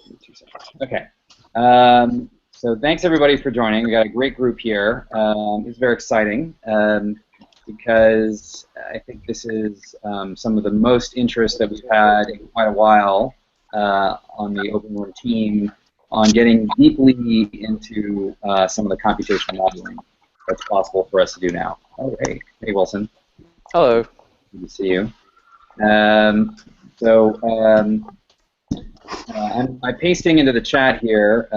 2 seconds. Okay. So thanks everybody for joining. We got a great group here. It's very exciting because I think this is some of the most interest that we've had in quite a while on the OpenWorm team on getting deeply into some of the computational modeling that's possible for us to do now. Oh, hey. Hey, Wilson. Hello. Good to see you. I'm pasting into the chat here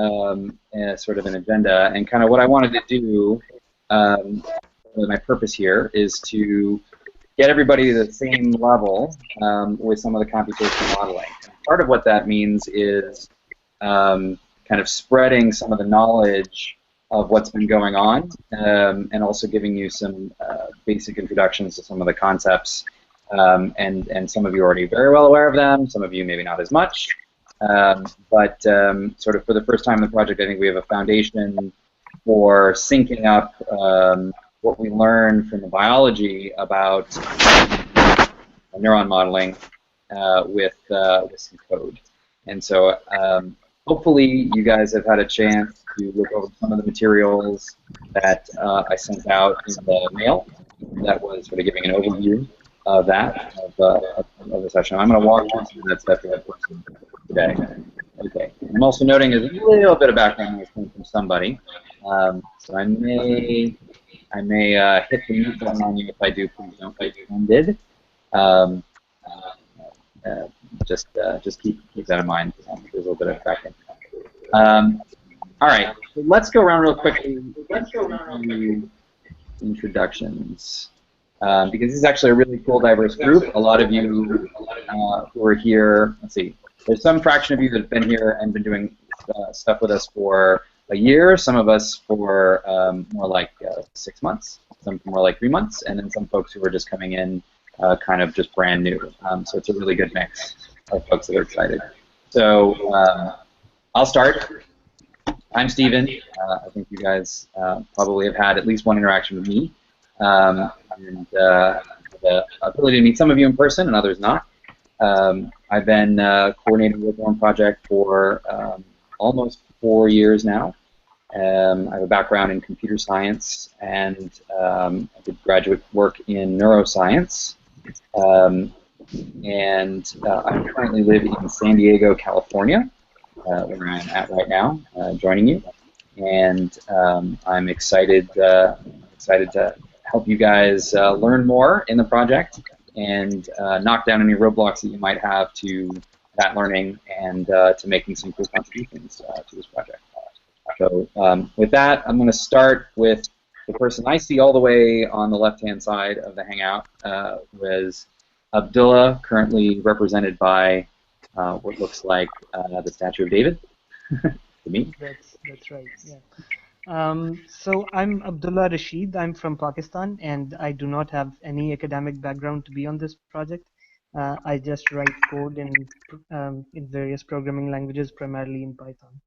sort of an agenda, and kind of what I wanted to do, my purpose here is to get everybody to the same level with some of the computational modeling. And part of what that means is kind of spreading some of the knowledge of what's been going on, and also giving you some basic introductions to some of the concepts. And some of you are already very well aware of them, some of you maybe not as much. But sort of for the first time in the project, I think we have a foundation for syncing up what we learned from the biology about neuron modeling with some code. And so hopefully you guys have had a chance to look over some of the materials that I sent out in the mail that was sort of giving an overview of that, of the session. I'm going to walk through some of that stuff today. Okay. I'm also noting there's a little bit of background noise coming from somebody. So I may hit the mute button on you. If I do, please don't get offended. Just keep that in mind. There's a little bit of background. All right. So let's go around real quickly. Let's go around introductions. Because this is actually a really cool, diverse group. A lot of you who are here, let's see, there's some fraction of you that have been here and been doing stuff with us for a year, some of us for more like 6 months, some for more like 3 months, and then some folks who are just coming in kind of just brand new. So it's a really good mix of folks that are excited. So I'll start. I'm Steven. I think you guys probably have had at least one interaction with me. And the ability to meet some of you in person and others not. I've been coordinating the OpenWorm project for almost 4 years now. I have a background in computer science, and I did graduate work in neuroscience. And I currently live in San Diego, California, where I'm at right now, joining you. And I'm excited to help you guys learn more in the project and knock down any roadblocks that you might have to that learning and to making some cool contributions to this project. So with that, I'm going to start with the person I see all the way on the left-hand side of the Hangout, who is Abdullah, currently represented by what looks like the Statue of David, to me. That's right, yeah. So I'm Abdullah Rashid. I'm from Pakistan, and I do not have any academic background to be on this project. I just write code in various programming languages, primarily in Python.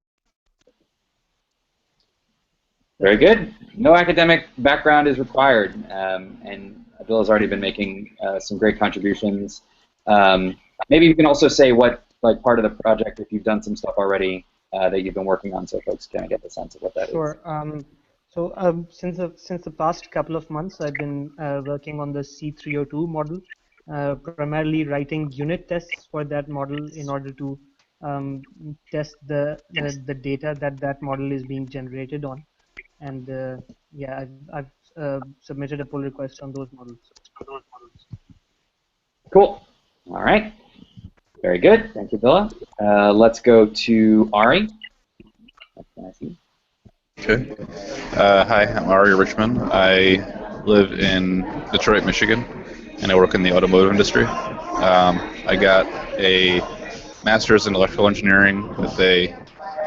Very good. No academic background is required, and Abdullah's already been making some great contributions. Maybe you can also say what, like, part of the project, if you've done some stuff already, that you've been working on, so folks kind of get the sense of what that is. Sure. Since the past couple of months, I've been working on the C302 model, primarily writing unit tests for that model in order to test the data that model is being generated on. And yeah, I've submitted a pull request on those models. Cool. All right. Very good. Thank you, Abdullah. Let's go to Ari. What can I see? Okay. Hi, I'm Ari Richmond. I live in Detroit, Michigan, and I work in the automotive industry. I got a master's in electrical engineering with a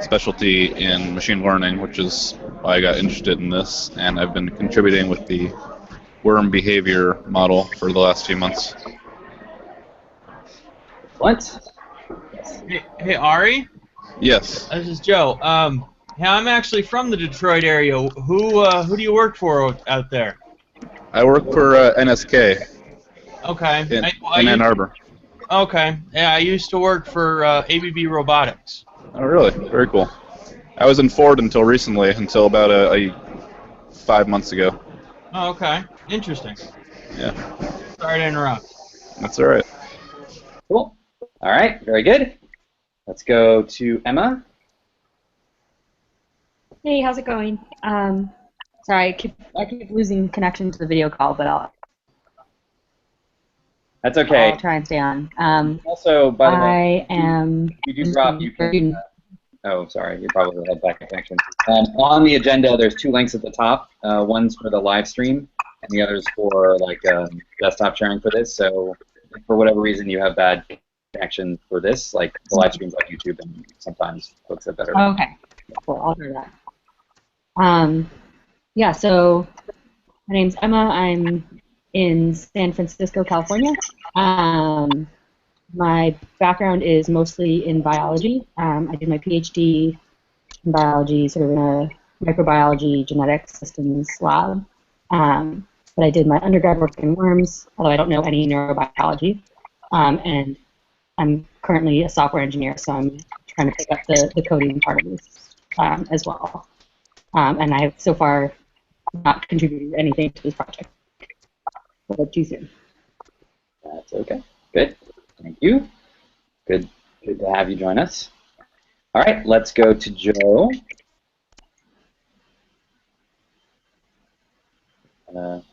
specialty in machine learning, which is why I got interested in this, and I've been contributing with the worm behavior model for the last few months. What? Hey, Ari? Yes. This is Joe. Yeah, I'm actually from the Detroit area. Who do you work for out there? I work for NSK. Okay. In Ann Arbor. Okay. Yeah, I used to work for ABB Robotics. Oh, really? Very cool. I was in Ford until recently, until about 5 months ago. Oh, okay. Interesting. Yeah, Sorry to interrupt. that's all right. Cool. All right, very good. Let's go to Emma. Hey, how's it going? Sorry, I keep losing connection to the video call, but That's okay. I'll try and stay on. Also, by the way, I am. if you do drop, you can. Oh, sorry, you probably had bad connection. On the agenda, there's 2 links at the top. One's for the live stream, and the other's for like desktop sharing for this. So, if for whatever reason you have bad connection for this, like the live stream's on YouTube, and sometimes folks have better. Okay, cool. I'll do that. Yeah. So my name's Emma. I'm in San Francisco, California. My background is mostly in biology. I did my PhD in biology, sort of in a microbiology genetic systems lab. But I did my undergrad work in worms, although I don't know any neurobiology. And I'm currently a software engineer, so I'm trying to pick up the coding part of this as well. And I have so far not contributed anything to this project. But too soon. That's okay. Good. Thank you. Good to have you join us. All right, let's go to Joe.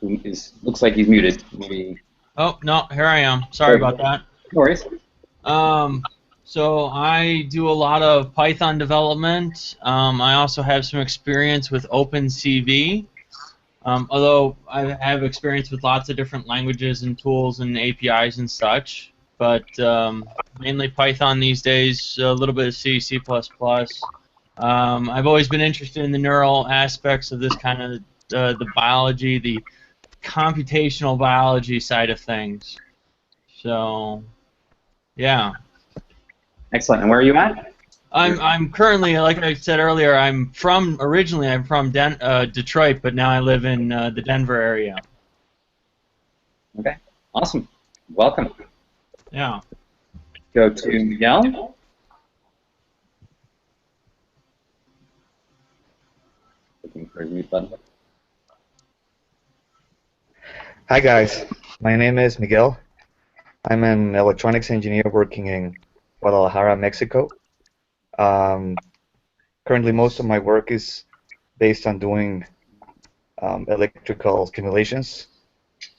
Who looks like he's muted. Maybe. Oh, no, here I am. Sorry about that. No worries. So I do a lot of Python development. I also have some experience with OpenCV. Although I have experience with lots of different languages and tools and APIs and such, but mainly Python these days, a little bit of C, C++. I've always been interested in the neural aspects of this kind of the biology, the computational biology side of things. So, yeah. Excellent. And where are you at? I'm currently, like I said earlier, originally I'm from Detroit, but now I live in the Denver area. Okay. Awesome. Welcome. Yeah. Go to Miguel. Looking for his mute button. Hi guys, my name is Miguel. I'm an electronics engineer working in Guadalajara, Mexico. Currently, most of my work is based on doing electrical simulations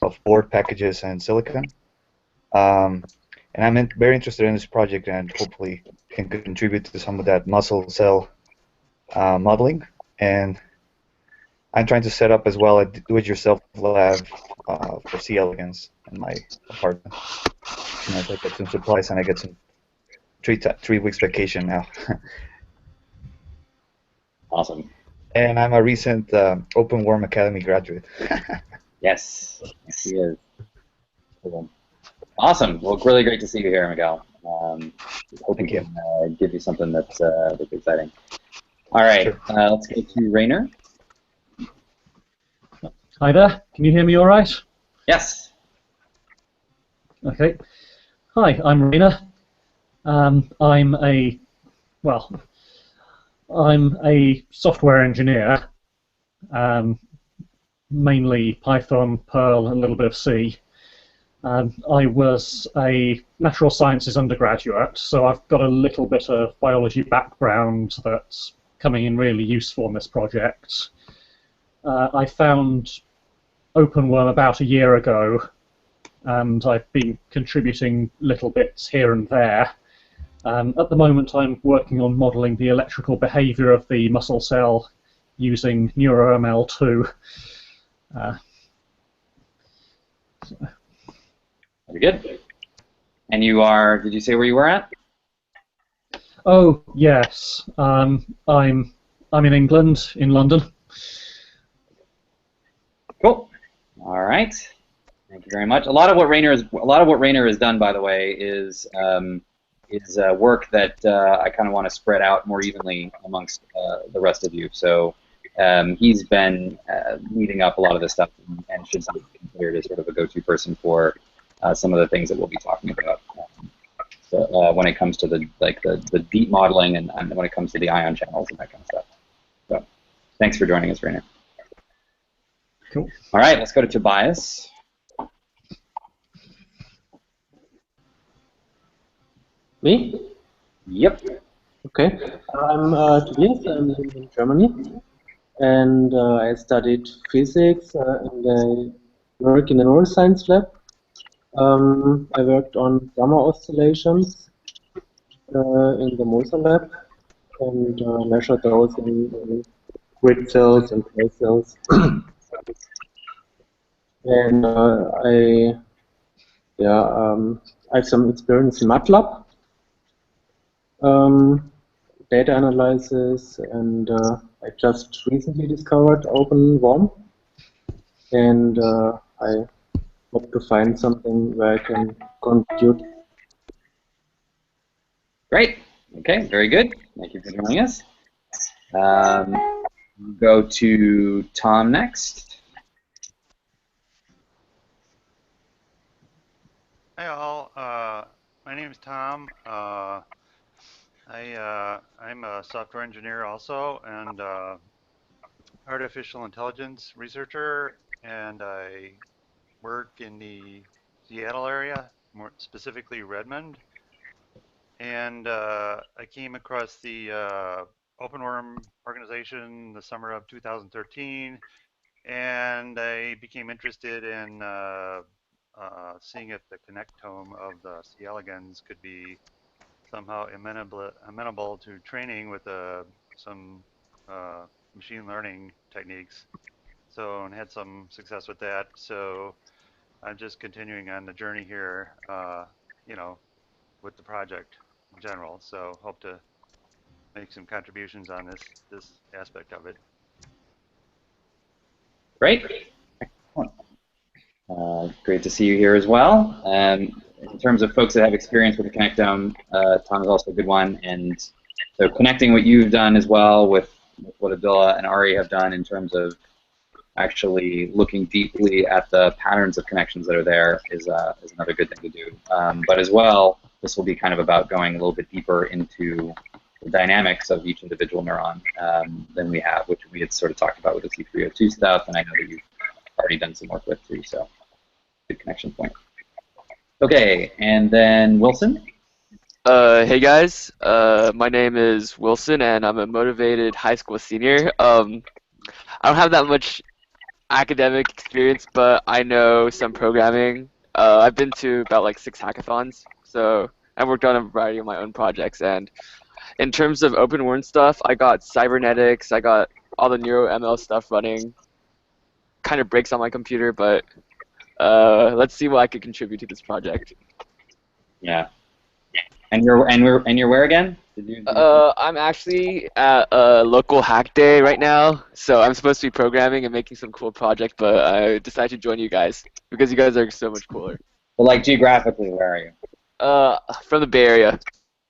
of board packages and silicon. And I'm very interested in this project and hopefully can contribute to some of that muscle cell modeling. And I'm trying to set up as well a do-it-yourself lab for C. elegans in my apartment. And I get some supplies and I get some 3 weeks vacation now. Awesome. And I'm a recent OpenWorm Academy graduate. Yes, he is. Cool. Awesome. Well, really great to see you here, Miguel. Hope we can give you something that's exciting. All right, sure. Let's go to Rainer. Hi there. Can you hear me all right? Yes. Okay. Hi, I'm Rainer. I'm a software engineer, mainly Python, Perl, and a little bit of C. I was a natural sciences undergraduate, so I've got a little bit of biology background that's coming in really useful in this project. I found OpenWorm about a year ago, and I've been contributing little bits here and there. At the moment, I'm working on modeling the electrical behavior of the muscle cell using NeuroML2. Very good. And you are, did you say where you were at? Oh, yes. I'm in England, in London. Cool. All right. Thank you very much. A lot of what Rainer has done, by the way, is work that I kind of want to spread out more evenly amongst the rest of you. So he's been leading up a lot of this stuff and should be considered as sort of a go-to person for some of the things that we'll be talking about. So when it comes to the deep modeling and when it comes to the ion channels and that kind of stuff. So thanks for joining us, Rainer. Cool. All right, let's go to Tobias. Me? Yep. Okay. I'm Tobias. I'm living in Germany, and I studied physics and I work in the neuroscience lab. I worked on gamma oscillations in the Moser lab and measured those in grid cells and clay cells. And I have some experience in MATLAB, data analysis, and I just recently discovered OpenWorm, and I hope to find something where I can contribute. Great. Okay, very good. Thank you for joining us. Go to Tom next. Hi all. My name is Tom. I'm a software engineer also, and artificial intelligence researcher, and I work in the Seattle area, more specifically Redmond. And I came across the OpenWorm organization the summer of 2013, and I became interested in seeing if the connectome of the C. elegans could be somehow amenable to training with some machine learning techniques. So, and had some success with that. So I'm just continuing on the journey here, you know, with the project in general. So hope to make some contributions on this aspect of it. Great. Great to see you here as well. In terms of folks that have experience with the connectome, Tom is also a good one. And so connecting what you've done as well with what Abdullah and Ari have done in terms of actually looking deeply at the patterns of connections that are there is another good thing to do. But as well, this will be kind of about going a little bit deeper into the dynamics of each individual neuron than we have, which we had sort of talked about with the C302 stuff, and I know that you've already done some work with too, so good connection point. Okay, and then Wilson. Hey guys, my name is Wilson and I'm a motivated high school senior. I don't have that much academic experience, but I know some programming. I've been to about like 6 hackathons, so I've worked on a variety of my own projects. And in terms of OpenWorm stuff, I got cybernetics, I got all the NeuroML stuff running. Kind of breaks on my computer, but let's see what I could contribute to this project. Yeah. And you're where again? I'm actually at a local hack day right now, so I'm supposed to be programming and making some cool project, but I decided to join you guys because you guys are so much cooler. Well, like geographically, where are you? From the Bay Area.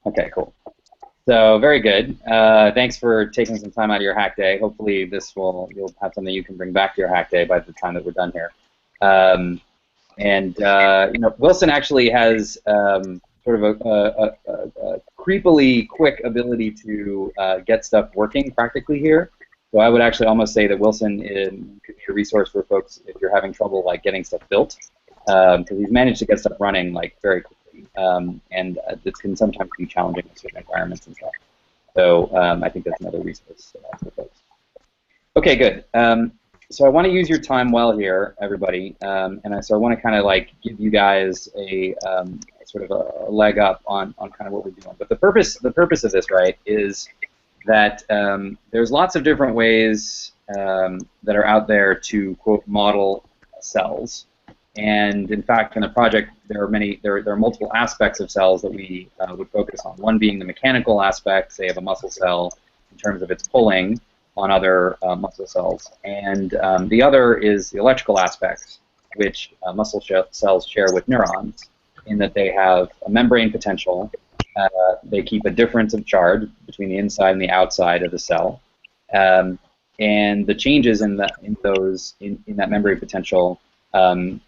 Okay, cool. So very good. Thanks for taking some time out of your hack day. Hopefully you'll have something you can bring back to your hack day by the time that we're done here. You know, Wilson actually has sort of a creepily quick ability to get stuff working practically here. So I would actually almost say that Wilson could be a resource for folks if you're having trouble like getting stuff built, because he's managed to get stuff running like very quickly. And this can sometimes be challenging in certain environments and stuff. So I think that's another resource for folks. Okay, good. So I want to use your time well here, everybody, so I want to kind of like give you guys a sort of a leg up on kind of what we're doing. But the purpose of this, right, is that there's lots of different ways that are out there to quote model cells. And in fact, in the project, there are multiple aspects of cells that we would focus on. One being the mechanical aspect, say, of a muscle cell in terms of its pulling on other muscle cells. And the other is the electrical aspects, which muscle cells share with neurons, in that they have a membrane potential. They keep a difference of charge between the inside and the outside of the cell. And the changes in that membrane potential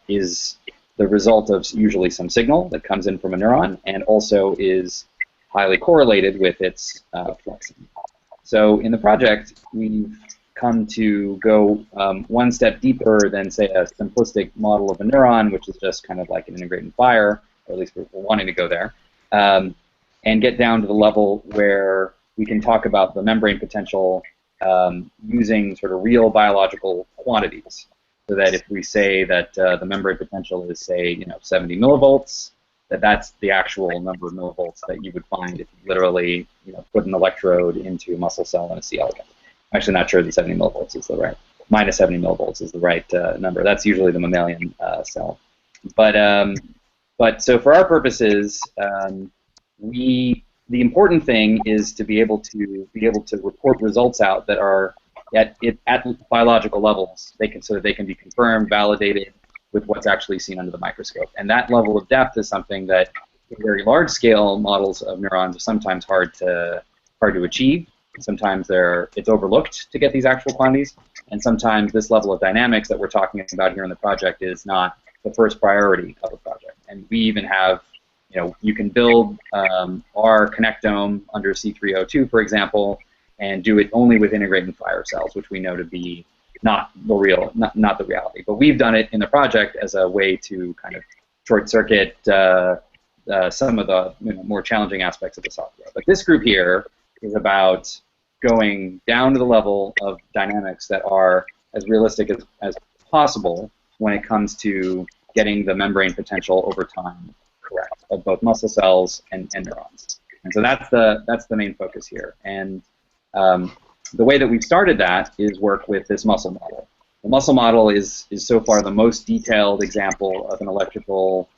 is the result of usually some signal that comes in from a neuron, and also is highly correlated with its flexing. So in the project, we've come to go one step deeper than, say, a simplistic model of a neuron, which is just kind of like an integrated fire, or at least we're wanting to go there, and get down to the level where we can talk about the membrane potential using sort of real biological quantities. So that if we say that the membrane potential is, say, 70 millivolts, that's the actual number of millivolts that you would find if you literally put an electrode into a muscle cell in a C. elegans. I'm actually not sure that 70 millivolts is the right, minus 70 millivolts is the right number. That's usually the mammalian cell. But so for our purposes, the important thing is to be able to report results out that are at biological levels, so that they can be confirmed, validated with what's actually seen under the microscope. And that level of depth is something that very large-scale models of neurons are sometimes hard to achieve. Sometimes it's overlooked to get these actual quantities, and sometimes this level of dynamics that we're talking about here in the project is not the first priority of a project. And we even have, you can build our connectome under C302, for example, and do it only with integrated fire cells, which we know to be not the reality. But we've done it in the project as a way to kind of short circuit some of the more challenging aspects of the software. But this group here is about going down to the level of dynamics that are as realistic as possible when it comes to getting the membrane potential over time correct of both muscle cells and neurons. And so that's the main focus here. And the way that we've started that is work with this muscle model. The muscle model is so far the most detailed example of the electrical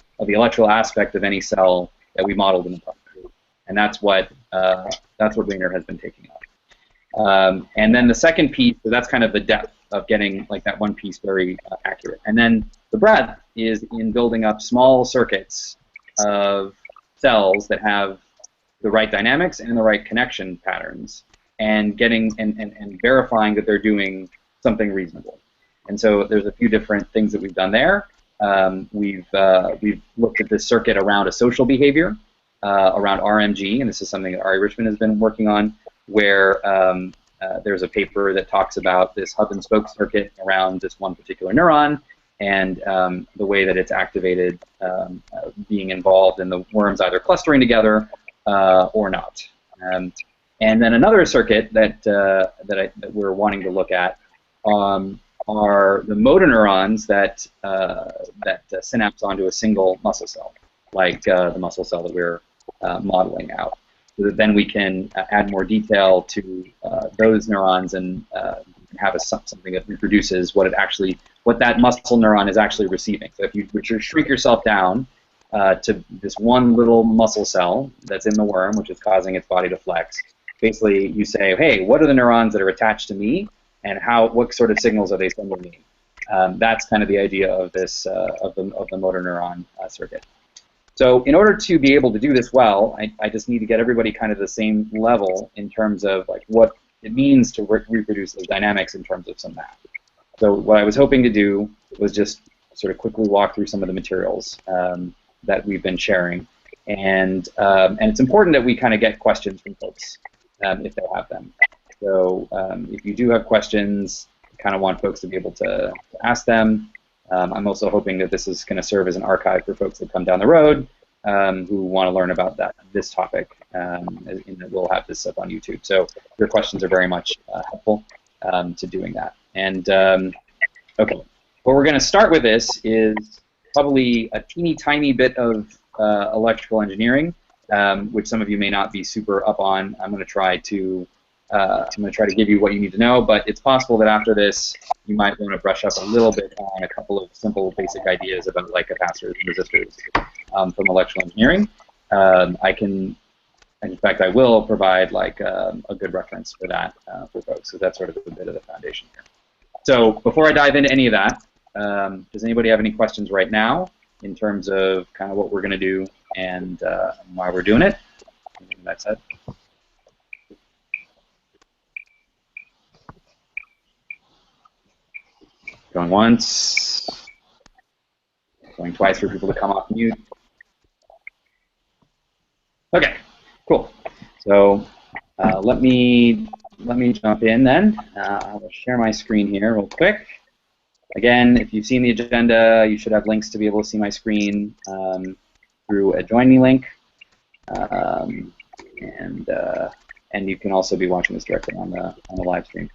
aspect of any cell that we modeled in the project, and that's what Wiener has been taking up. And then the second piece, so that's kind of the depth of getting like that one piece very accurate, and then the breadth is in building up small circuits of cells that have the right dynamics and the right connection patterns, and getting and verifying that they're doing something reasonable. And so there's a few different things that we've done there. We've looked at this circuit around a social behavior, around RMG, and this is something that Ari Richmond has been working on, where there's a paper that talks about this hub and spoke circuit around this one particular neuron, and the way that it's activated, being involved in the worms either clustering together or not. And then another circuit that we're wanting to look at are the motor neurons that synapse onto a single muscle cell, like the muscle cell that we're modeling out, so that then we can add more detail to those neurons and have something that reproduces what that muscle neuron is actually receiving. So if you shrink yourself down to this one little muscle cell that's in the worm, which is causing its body to flex, basically you say, hey, what are the neurons that are attached to me, and what sort of signals are they sending me? That's kind of the idea of this of the motor neuron circuit. So in order to be able to do this well, I just need to get everybody kind of the same level in terms of like what it means to reproduce those dynamics in terms of some math. So what I was hoping to do was just sort of quickly walk through some of the materials that we've been sharing, and it's important that we kind of get questions from folks if they have them. So if you do have questions, I kind of want folks to be able to ask them. I'm also hoping that this is going to serve as an archive for folks that come down the road who want to learn about this topic, and we'll have this up on YouTube. So your questions are very much helpful to doing that. And okay, what we're going to start with this is probably a teeny tiny bit of electrical engineering, which some of you may not be super up on. I'm going to try to give you what you need to know, but it's possible that after this you might want to brush up a little bit on a couple of simple basic ideas about like capacitors and resistors from electrical engineering. In fact, I will provide like a good reference for that for folks, so that's sort of a bit of the foundation here. So before I dive into any of that, does anybody have any questions right now in terms of kind of what we're going to do and why we're doing it? That's it. Going once. Going twice for people to come off mute. Okay, cool. So let me jump in then. I will share my screen here real quick. Again, if you've seen the agenda, you should have links to be able to see my screen through a Join Me link, and you can also be watching this directly on the live stream.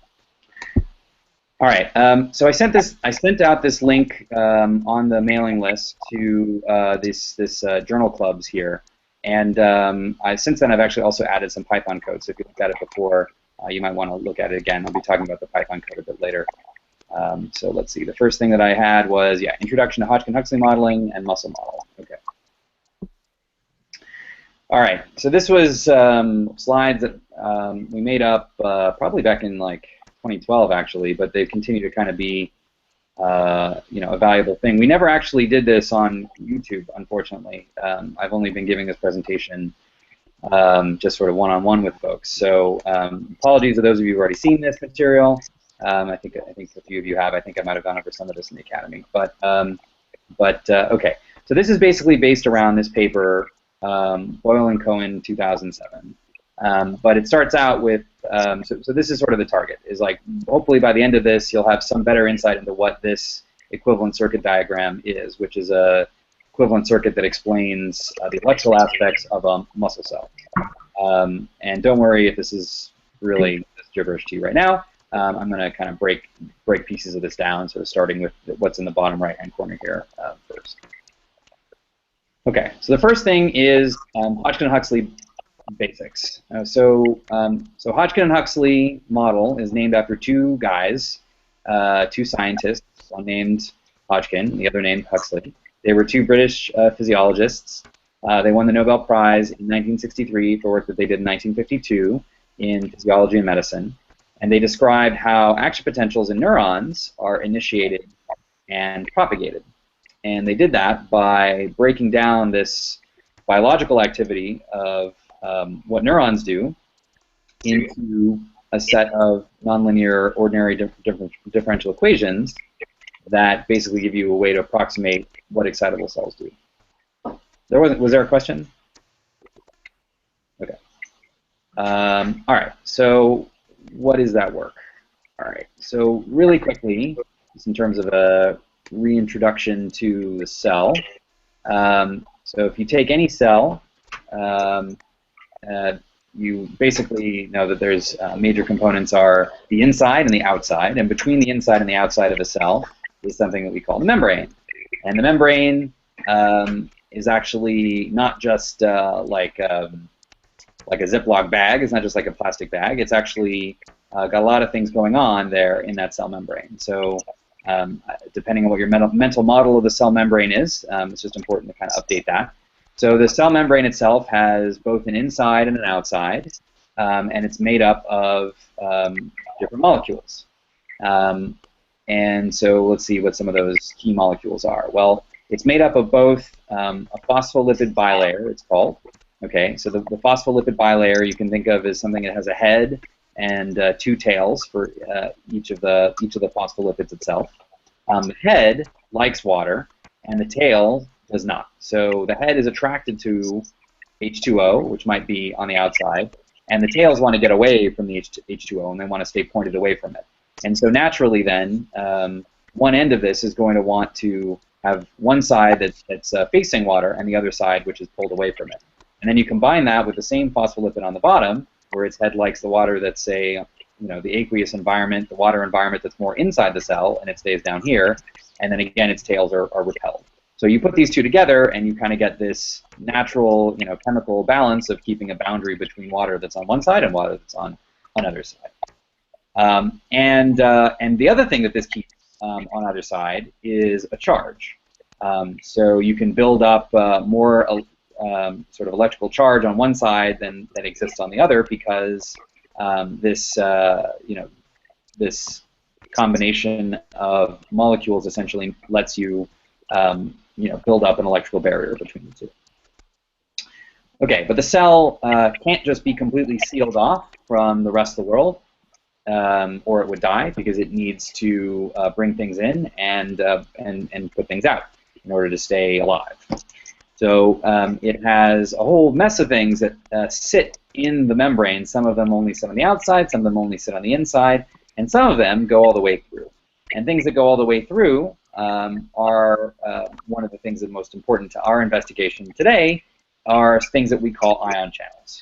All right. So I sent out this link on the mailing list to this journal clubs here, and since then I've actually also added some Python code. So if you looked at it before, you might want to look at it again. I'll be talking about the Python code a bit later. So let's see. The first thing that I had was Introduction to Hodgkin-Huxley modeling and muscle model. Okay. All right. So this was slides that we made up probably back in like 2012 actually, but they've continued to kind of be a valuable thing. We never actually did this on YouTube, unfortunately. I've only been giving this presentation just sort of one-on-one with folks. So apologies to those of you who've already seen this material. I think a few of you have. I think I might have gone over some of this in the academy. But okay. So this is basically based around this paper, Boyle and Cohen, 2007. But it starts out with, so this is sort of the target, is like hopefully by the end of this you'll have some better insight into what this equivalent circuit diagram is, which is a equivalent circuit that explains the electrical aspects of a muscle cell. And don't worry if this is really gibberish to you right now. I'm going to kind of break pieces of this down, sort of starting with what's in the bottom right-hand corner here first. Okay, so the first thing is Hodgkin-Huxley basics. So Hodgkin-Huxley model is named after two guys, two scientists, one named Hodgkin, the other named Huxley. They were two British physiologists. They won the Nobel Prize in 1963 for work that they did in 1952 in physiology and medicine. And they described how action potentials in neurons are initiated and propagated. And they did that by breaking down this biological activity of what neurons do into a set of nonlinear ordinary differential equations that basically give you a way to approximate what excitable cells do. Was there a question? Okay. All right. So what is that work? All right. So really quickly, just in terms of a reintroduction to the cell. So if you take any cell, you basically know that there's major components are the inside and the outside, and between the inside and the outside of a cell is something that we call the membrane. And the membrane is actually not just like a Ziploc bag. It's not just like a plastic bag. It's actually got a lot of things going on there in that cell membrane. So depending on what your mental model of the cell membrane is, it's just important to kind of update that. So the cell membrane itself has both an inside and an outside, and it's made up of different molecules. And so let's see what some of those key molecules are. Well, it's made up of both a phospholipid bilayer, it's called. Okay, so the phospholipid bilayer you can think of as something that has a head and two tails for each of the phospholipids itself. The head likes water, and the tail does not. So the head is attracted to H2O, which might be on the outside, and the tails want to get away from the H2O, and they want to stay pointed away from it. And so naturally then, one end of this is going to want to have one side that's facing water and the other side which is pulled away from it. And then you combine that with the same phospholipid on the bottom, where its head likes the water that's, say, the aqueous environment, the water environment that's more inside the cell, and it stays down here. And then again, its tails are repelled. So you put these two together, and you kind of get this natural, chemical balance of keeping a boundary between water that's on one side and water that's on another side. And the other thing that this keeps on either side is a charge. So you can build up more sort of electrical charge on one side than that exists on the other, because this combination of molecules essentially lets you build up an electrical barrier between the two. Okay, but the cell can't just be completely sealed off from the rest of the world, or it would die, because it needs to bring things in and put things out. in order to stay alive. So it has a whole mess of things that sit in the membrane. Some of them only sit on the outside, some of them only sit on the inside, and some of them go all the way through. And things that go all the way through are one of the things that are most important to our investigation today are things that we call ion channels.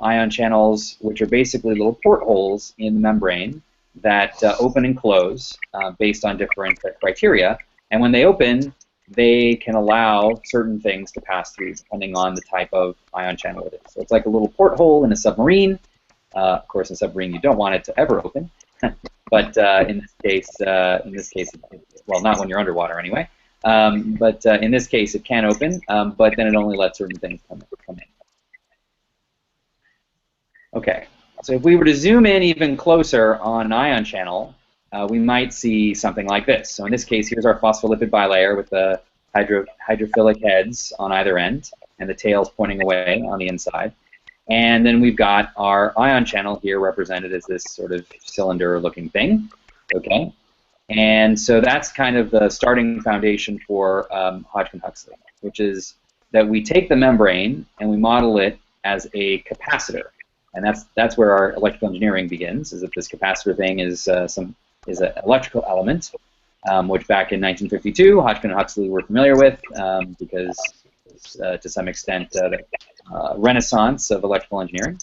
Ion channels, which are basically little portholes in the membrane that open and close based on different criteria. And when they open, they can allow certain things to pass through depending on the type of ion channel it is. So it's like a little porthole in a submarine. Of course, in a submarine, you don't want it to ever open. But in this case, well, not when you're underwater anyway. But in this case, it can open, but then it only lets certain things come in. Okay, so if we were to zoom in even closer on an ion channel, we might see something like this. So in this case, here's our phospholipid bilayer with the hydrophilic heads on either end, and the tails pointing away on the inside. And then we've got our ion channel here represented as this sort of cylinder-looking thing. Okay, and so that's kind of the starting foundation for Hodgkin-Huxley, which is that we take the membrane and we model it as a capacitor, and that's where our electrical engineering begins. Is that this capacitor thing is an electrical element, which back in 1952 Hodgkin and Huxley were familiar with because to some extent the renaissance of electrical engineering,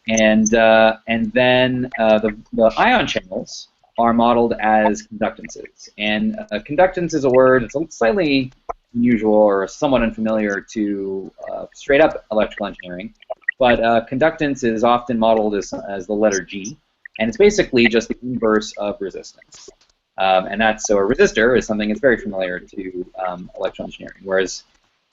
and then the ion channels are modeled as conductances. And conductance is a word that's slightly unusual or somewhat unfamiliar to straight-up electrical engineering, but conductance is often modeled as the letter G, and it's basically just the inverse of resistance. And that's so a resistor is something that's very familiar to electrical engineering. Whereas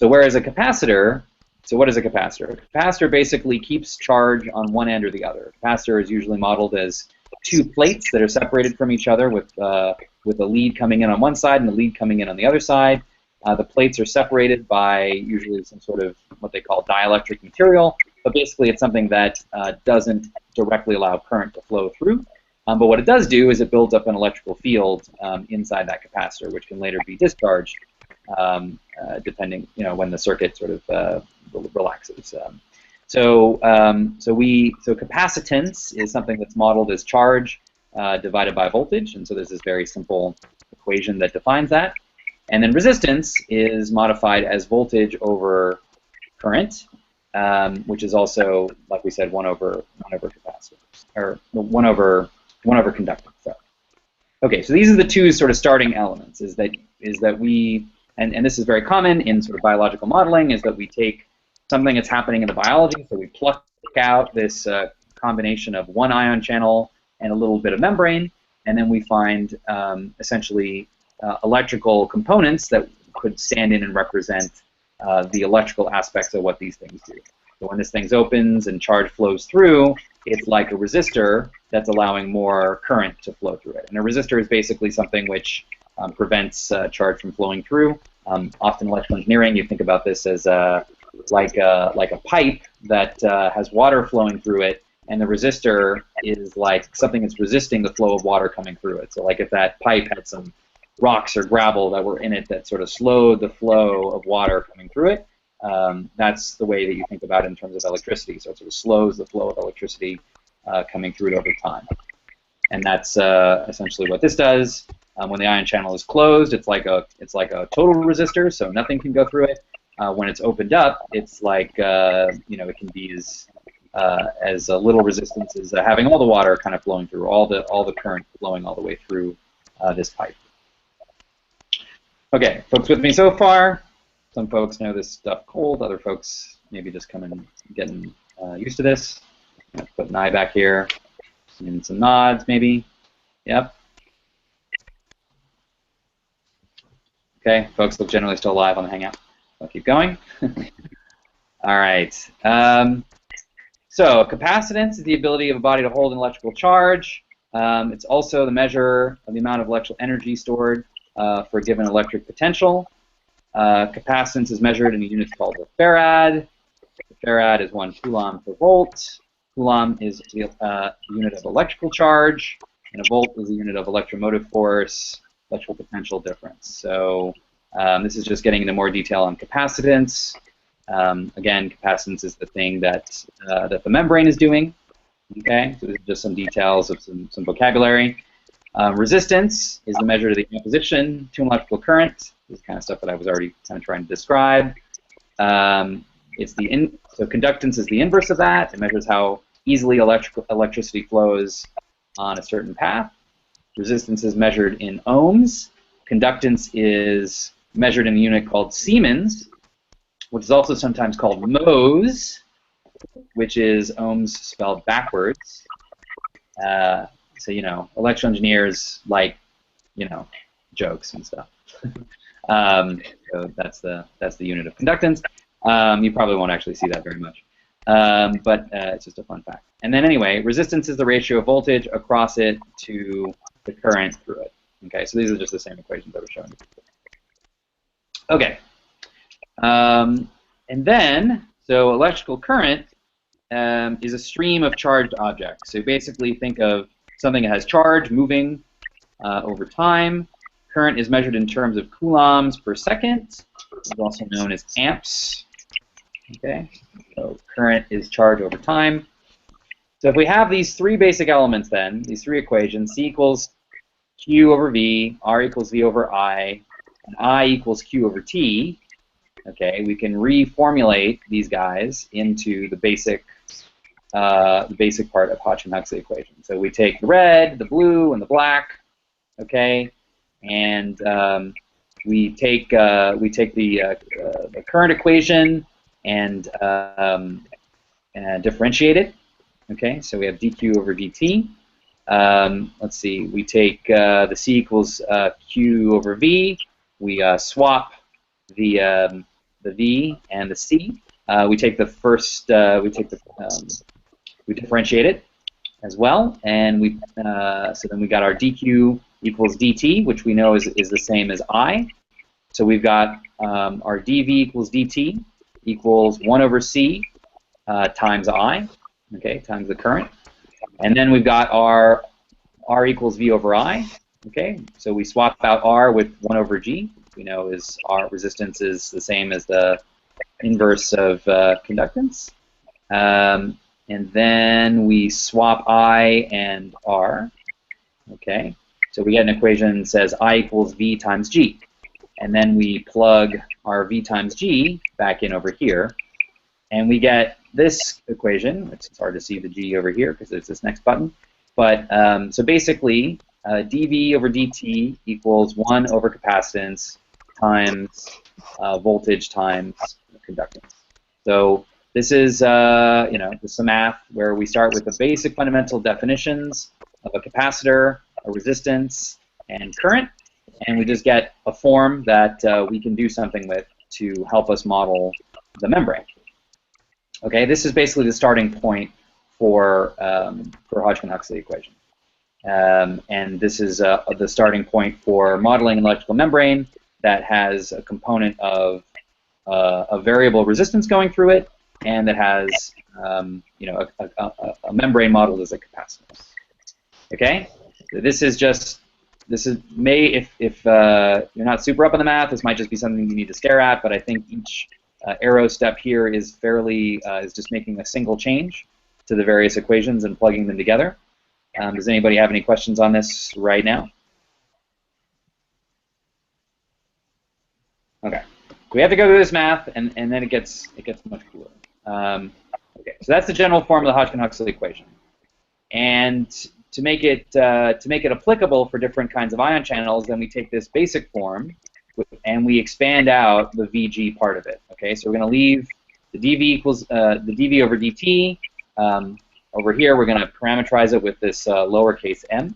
a capacitor, so what is a capacitor? A capacitor basically keeps charge on one end or the other. A capacitor is usually modeled as two plates that are separated from each other with a lead coming in on one side and a lead coming in on the other side. The plates are separated by usually some sort of what they call dielectric material, but basically it's something that doesn't directly allow current to flow through. But what it does do is it builds up an electrical field inside that capacitor, which can later be discharged depending, when the circuit sort of relaxes. So capacitance is something that's modeled as charge divided by voltage, and so there's this very simple equation that defines that. And then resistance is modified as voltage over current, which is also, like we said, 1 over capacitor, or 1 over conductance. So, okay, so these are the two sort of starting elements. Is that we, and this is very common in sort of biological modeling, is that we take something that's happening in the biology, so we pluck out this combination of one ion channel and a little bit of membrane, and then we find essentially electrical components that could stand in and represent the electrical aspects of what these things do. So when this thing opens and charge flows through, it's like a resistor that's allowing more current to flow through it. And a resistor is basically something which prevents charge from flowing through. Often in electrical engineering, you think about this as like a pipe that has water flowing through it, and the resistor is like something that's resisting the flow of water coming through it. So like if that pipe had some rocks or gravel that were in it that sort of slowed the flow of water coming through it, that's the way that you think about it in terms of electricity. So it sort of slows the flow of electricity coming through it over time. And that's essentially what this does. When the ion channel is closed, it's like a total resistor, so nothing can go through it. When it's opened up, it's like it can be as little resistance as having all the water kind of flowing through, all the current flowing all the way through this pipe. Okay, folks with me so far? Some folks know this stuff cold. Other folks maybe just getting used to this. Let's put an eye back here and some nods maybe. Yep. Okay, folks look generally still alive on the Hangout. I'll keep going. All right. So capacitance is the ability of a body to hold an electrical charge. It's also the measure of the amount of electrical energy stored for a given electric potential. Capacitance is measured in a unit called a farad. The farad is 1 coulomb per volt. Coulomb is the unit of electrical charge, and a volt is the unit of electromotive force, electrical potential difference. So This is just getting into more detail on capacitance. Again, capacitance is the thing that that the membrane is doing. Okay, so this is just some details of some vocabulary. Resistance is the measure of the opposition to an electrical current. This is kind of stuff that I was already kind of trying to describe. So conductance is the inverse of that. It measures how easily electricity flows on a certain path. Resistance is measured in ohms. Conductance is measured in a unit called Siemens, which is also sometimes called mhos, which is ohms spelled backwards. So, you know, electrical engineers like, you know, jokes and stuff. So that's the unit of conductance. You probably won't actually see that very much, but it's just a fun fact. And then anyway, resistance is the ratio of voltage across it to the current through it. Okay, so these are just the same equations that we're showing. Okay, and then so electrical current is a stream of charged objects. So basically, think of something that has charge moving over time. Current is measured in terms of coulombs per second. It's also known as amps. Okay, so current is charge over time. So if we have these three basic elements then, these three equations, C equals Q over V, R equals V over I, and I equals Q over T, okay, we can reformulate these guys into the basic part of Hodgkin-Huxley equation. So we take the red, the blue, and the black, okay, and we take the current equation and differentiate it. Okay, so we have dq over dt. Let's see, we take the C equals Q over V. We swap the V and the C. We take the first, we differentiate it as well, and we so then we got our dq equals dt, which we know is the same as I. So we've got our dv equals dt equals 1 over C times I, okay, times the current. And then we've got our R equals V over I, okay, so we swap out R with 1 over G. We know is our resistance is the same as the inverse of conductance. And then we swap I and R, okay, so we get an equation that says I equals V times G. And then we plug our V times G back in over here, and we get this equation. It's hard to see the G over here because there's this next button. But so basically, dV over dt equals 1 over capacitance times voltage times conductance. So this is you know, this is some math where we start with the basic fundamental definitions of a capacitor, a resistance, and current, and we just get a form that we can do something with to help us model the membrane. Okay, this is basically the starting point for Hodgkin-Huxley equation. And this is the starting point for modeling an electrical membrane that has a component of a variable resistance going through it, and that has you know, a membrane modeled as a capacitance. Okay, so this is just if you're not super up on the math, this might just be something you need to stare at. But I think each arrow step here is fairly is just making a single change to the various equations and plugging them together. Does anybody have any questions on this right now? Okay, we have to go through this math, and then it gets much cooler. Okay, so that's the general form of the Hodgkin-Huxley equation, and to make it applicable for different kinds of ion channels, then we take this basic form and we expand out the VG part of it. Okay, so we're going to leave the dV equals the dV over dt. Over here, we're going to parameterize it with this lowercase m.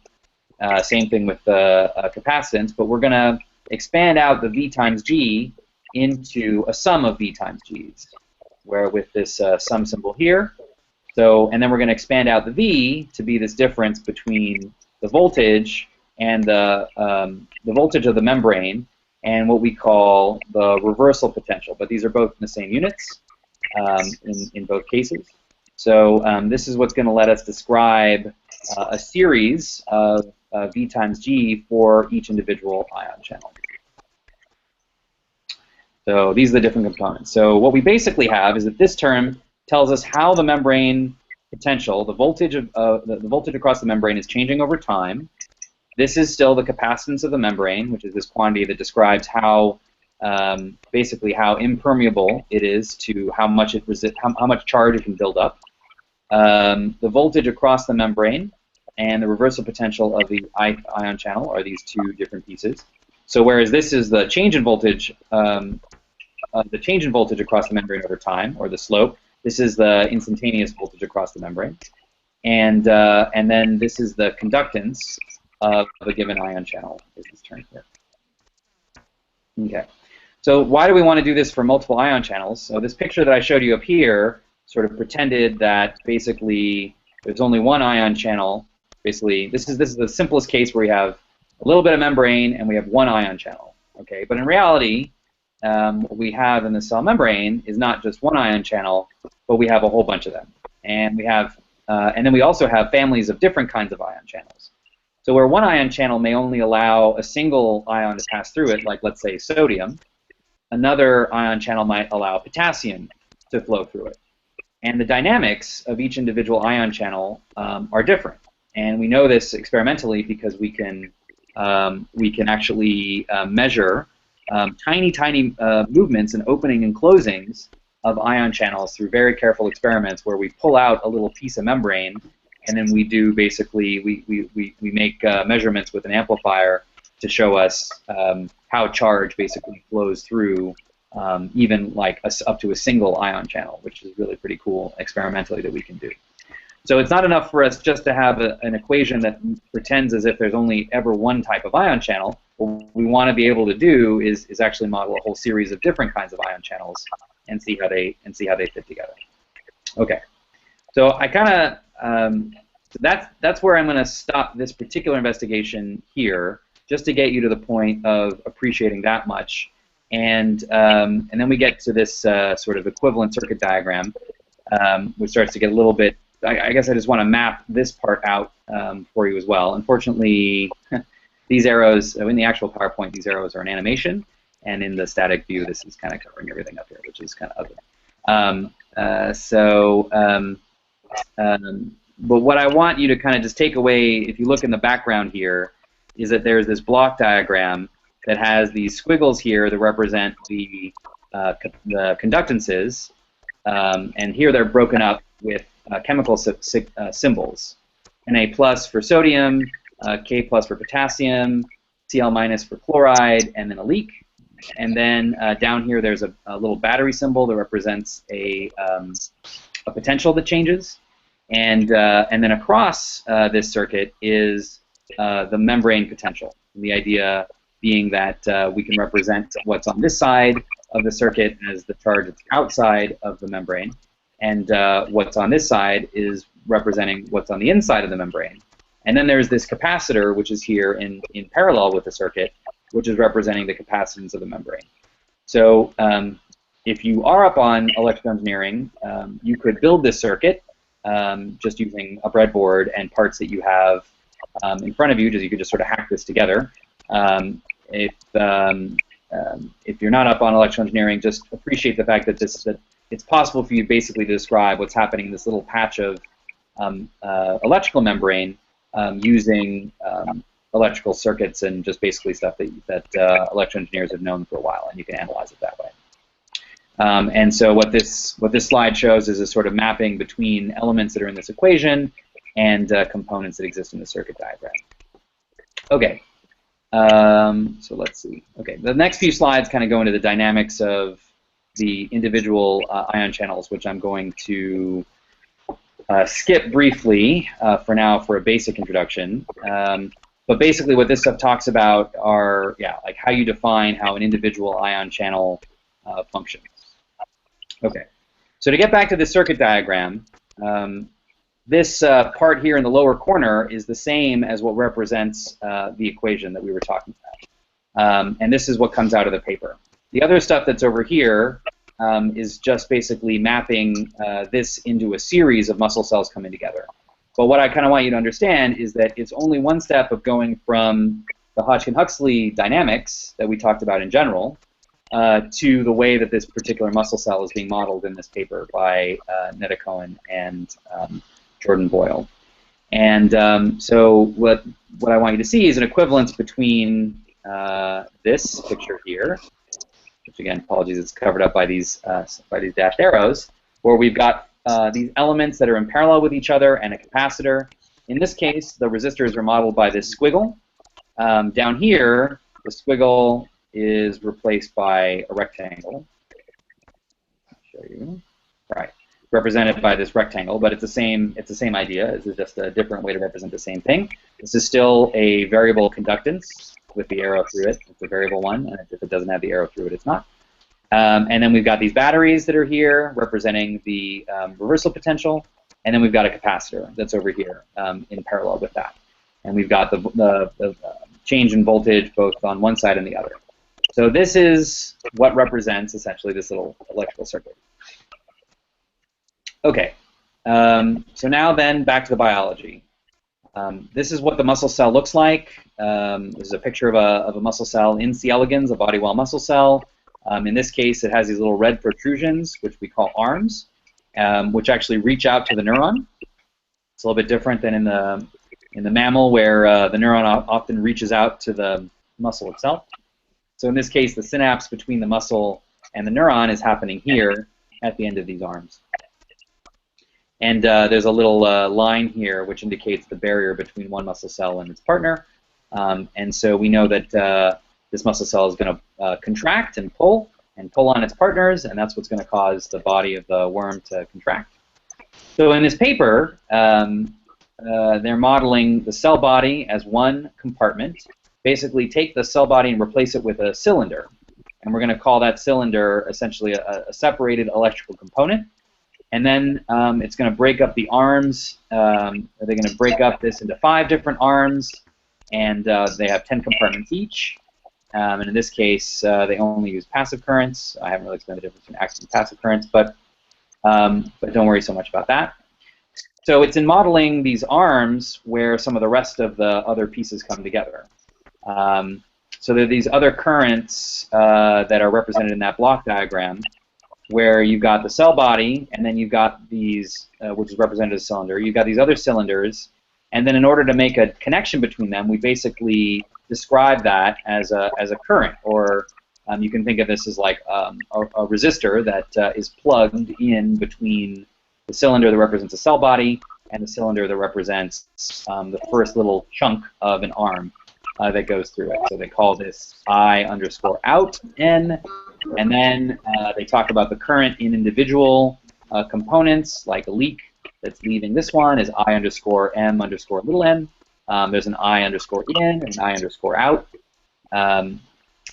Same thing with the capacitance, but we're going to expand out the V times G into a sum of V times G's, where with this sum symbol here. So, and then we're going to expand out the V to be this difference between the voltage and the voltage of the membrane and what we call the reversal potential. But these are both in the same units in both cases. So this is what's going to let us describe a series of V times G for each individual ion channel. So these are the different components. So what we basically have is that this term tells us how the membrane potential, the voltage of the voltage across the membrane is changing over time. This is still the capacitance of the membrane, which is this quantity that describes how basically how impermeable it is to how much how much charge it can build up. The voltage across the membrane and the reversal potential of the ion channel are these two different pieces. So whereas this is the change in voltage across the membrane over time, or the slope, this is the instantaneous voltage across the membrane, and then this is the conductance of a given ion channel, is this term here. Okay. So why do we want to do this for multiple ion channels? So this picture that I showed you up here sort of pretended that basically there's only one ion channel. Basically, this is the simplest case where we have a little bit of membrane and we have one ion channel. Okay, but in reality, what we have in the cell membrane is not just one ion channel, but we have a whole bunch of them, and we have, and then we also have families of different kinds of ion channels. So where one ion channel may only allow a single ion to pass through it, like let's say sodium, another ion channel might allow potassium to flow through it. And the dynamics of each individual ion channel are different. And we know this experimentally because we can actually measure tiny movements and opening and closings of ion channels through very careful experiments where we pull out a little piece of membrane, and then we do basically we make measurements with an amplifier to show us how charge basically flows through even like up to a single ion channel, which is really pretty cool experimentally that we can do. So it's not enough for us just to have an equation that pretends as if there's only ever one type of ion channel. What we want to be able to do is actually model a whole series of different kinds of ion channels and see how they fit together. Okay, so I kind of that's where I'm going to stop this particular investigation here, just to get you to the point of appreciating that much, and then we get to this sort of equivalent circuit diagram, which starts to get a little bit. I guess I just want to map this part out for you as well. Unfortunately, these arrows, in the actual PowerPoint, these arrows are an animation, and in the static view, this is kind of covering everything up here, which is kind of ugly. But what I want you to kind of just take away, if you look in the background here, is that there's this block diagram that has these squiggles here that represent the conductances, and here they're broken up with chemical symbols. Na+ for sodium, K+ for potassium, Cl- for chloride, and then a leak. And then down here there's a little battery symbol that represents a potential that changes. And then across this circuit is the membrane potential. And the idea being that we can represent what's on this side of the circuit as the charge that's outside of the membrane, and what's on this side is representing what's on the inside of the membrane. And then there's this capacitor, which is here in parallel with the circuit, which is representing the capacitance of the membrane. So if you are up on electrical engineering, you could build this circuit just using a breadboard and parts that you have in front of you. You could just sort of hack this together. If you're not up on electrical engineering, just appreciate the fact that it's possible for you basically to describe what's happening in this little patch of electrical membrane using electrical circuits and just basically stuff that electrical engineers have known for a while, and you can analyze it that way. And so what this slide shows is a sort of mapping between elements that are in this equation and components that exist in the circuit diagram. Okay, so let's see. Okay, the next few slides kind of go into the dynamics of the individual ion channels, which I'm going to skip briefly for now for a basic introduction. But basically what this stuff talks about are, like how you define how an individual ion channel functions. Okay, so to get back to the circuit diagram, this part here in the lower corner is the same as what represents the equation that we were talking about. And this is what comes out of the paper. The other stuff that's over here is just basically mapping this into a series of muscle cells coming together. But what I kind of want you to understand is that it's only one step of going from the Hodgkin-Huxley dynamics that we talked about in general to the way that this particular muscle cell is being modeled in this paper by Netta Cohen and Jordan Boyle. And so what I want you to see is an equivalence between this picture here, which again, apologies, it's covered up by these dashed arrows, where we've got these elements that are in parallel with each other and a capacitor. In this case, the resistors are modeled by this squiggle. Down here, the squiggle is replaced by a rectangle. I'll show you. Right, represented by this rectangle, but it's the same idea. This is just a different way to represent the same thing. This is still a variable conductance with the arrow through it. It's a variable one, and if it doesn't have the arrow through it, it's not. And then we've got these batteries that are here representing the reversal potential, and then we've got a capacitor that's over here in parallel with that. And we've got the change in voltage both on one side and the other. So this is what represents essentially this little electrical circuit. Okay, so now then back to the biology. This is what the muscle cell looks like. This is a picture of a muscle cell in C. elegans, a body wall muscle cell. In this case, it has these little red protrusions, which we call arms, which actually reach out to the neuron. It's a little bit different than in the mammal, where the neuron often reaches out to the muscle itself. So in this case, the synapse between the muscle and the neuron is happening here at the end of these arms. And there's a little line here which indicates the barrier between one muscle cell and its partner. And so we know that this muscle cell is going to contract and pull on its partners, and that's what's going to cause the body of the worm to contract. So in this paper, they're modeling the cell body as one compartment. Basically, take the cell body and replace it with a cylinder. And we're going to call that cylinder essentially a separated electrical component. And then it's going to break up the arms. They're going to break up this into 5 different arms, and they have 10 compartments each. And in this case, they only use passive currents. I haven't really explained the difference between active and passive currents, but don't worry so much about that. So it's in modeling these arms where some of the rest of the other pieces come together. So there are these other currents that are represented in that block diagram, where you've got the cell body, and then you've got these, which is represented as a cylinder. You've got these other cylinders, and then in order to make a connection between them, we basically describe that as a current, or you can think of this as like a resistor that is plugged in between the cylinder that represents a cell body and the cylinder that represents the first little chunk of an arm that goes through it. So they call this I_out N, and then they talk about the current in individual components, like a leak that's leaving this one is I_M_little n. There's an I_in and an I_out.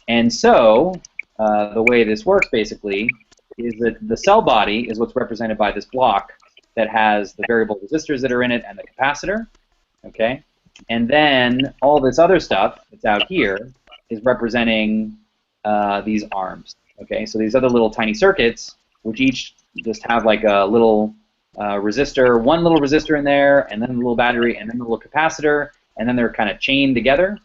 And so the way this works basically is that the cell body is what's represented by this block that has the variable resistors that are in it and the capacitor. Okay, and then all this other stuff that's out here is representing these arms. Okay, so these other little tiny circuits, which each just have like a little resistor, one little resistor in there, and then a little battery, and then a little capacitor, and then they're kind of chained together.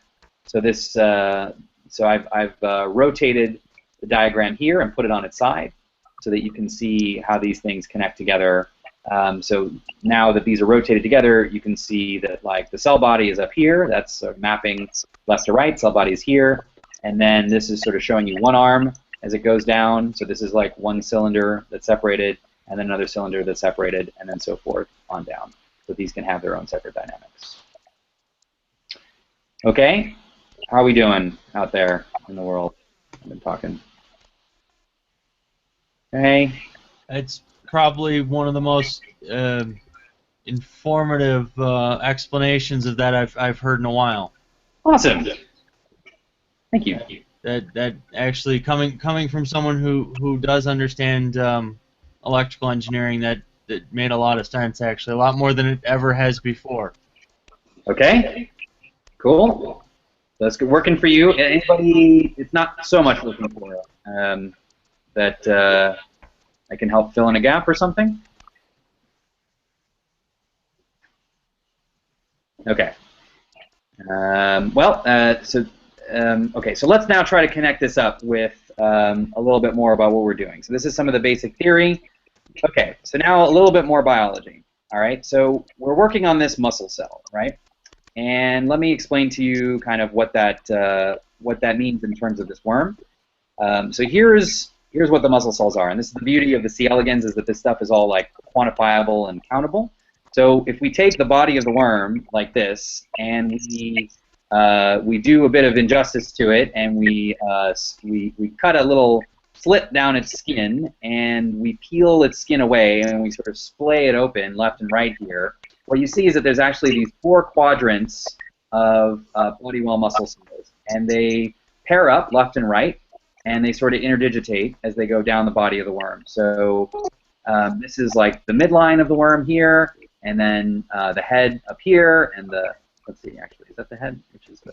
So this, so I've rotated the diagram here and put it on its side, so that you can see how these things connect together. So now that these are rotated together, you can see that like the cell body is up here. That's mapping left to right. Cell body is here, and then this is sort of showing you one arm as it goes down. So this is like one cylinder that's separated, and then another cylinder that's separated, and then so forth on down. So these can have their own separate dynamics. Okay, how are we doing out there in the world? I've been talking. Okay. It's probably one of the most informative explanations of that I've heard in a while. Awesome. Thank you. That actually coming from someone who does understand electrical engineering, that made a lot of sense, actually, a lot more than it ever has before. Okay. Cool. That's good. Working for you. Anybody? It's not so much working for that I can help fill in a gap or something. Okay. Okay. So let's now try to connect this up with a little bit more about what we're doing. So this is some of the basic theory. Okay, so now a little bit more biology. All right, so we're working on this muscle cell, right? And let me explain to you kind of what that means in terms of this worm. So here's what the muscle cells are, and this is the beauty of the C. elegans, is that this stuff is all like quantifiable and countable. So if we take the body of the worm like this, and we do a bit of injustice to it, and we cut a little slit down its skin, and we peel its skin away, and we sort of splay it open left and right here, what you see is that there's actually these 4 quadrants of body wall muscle cells, and they pair up left and right, and they sort of interdigitate as they go down the body of the worm. So this is like the midline of the worm here, and then the head up here, and let's see, actually, is that the head? Which is the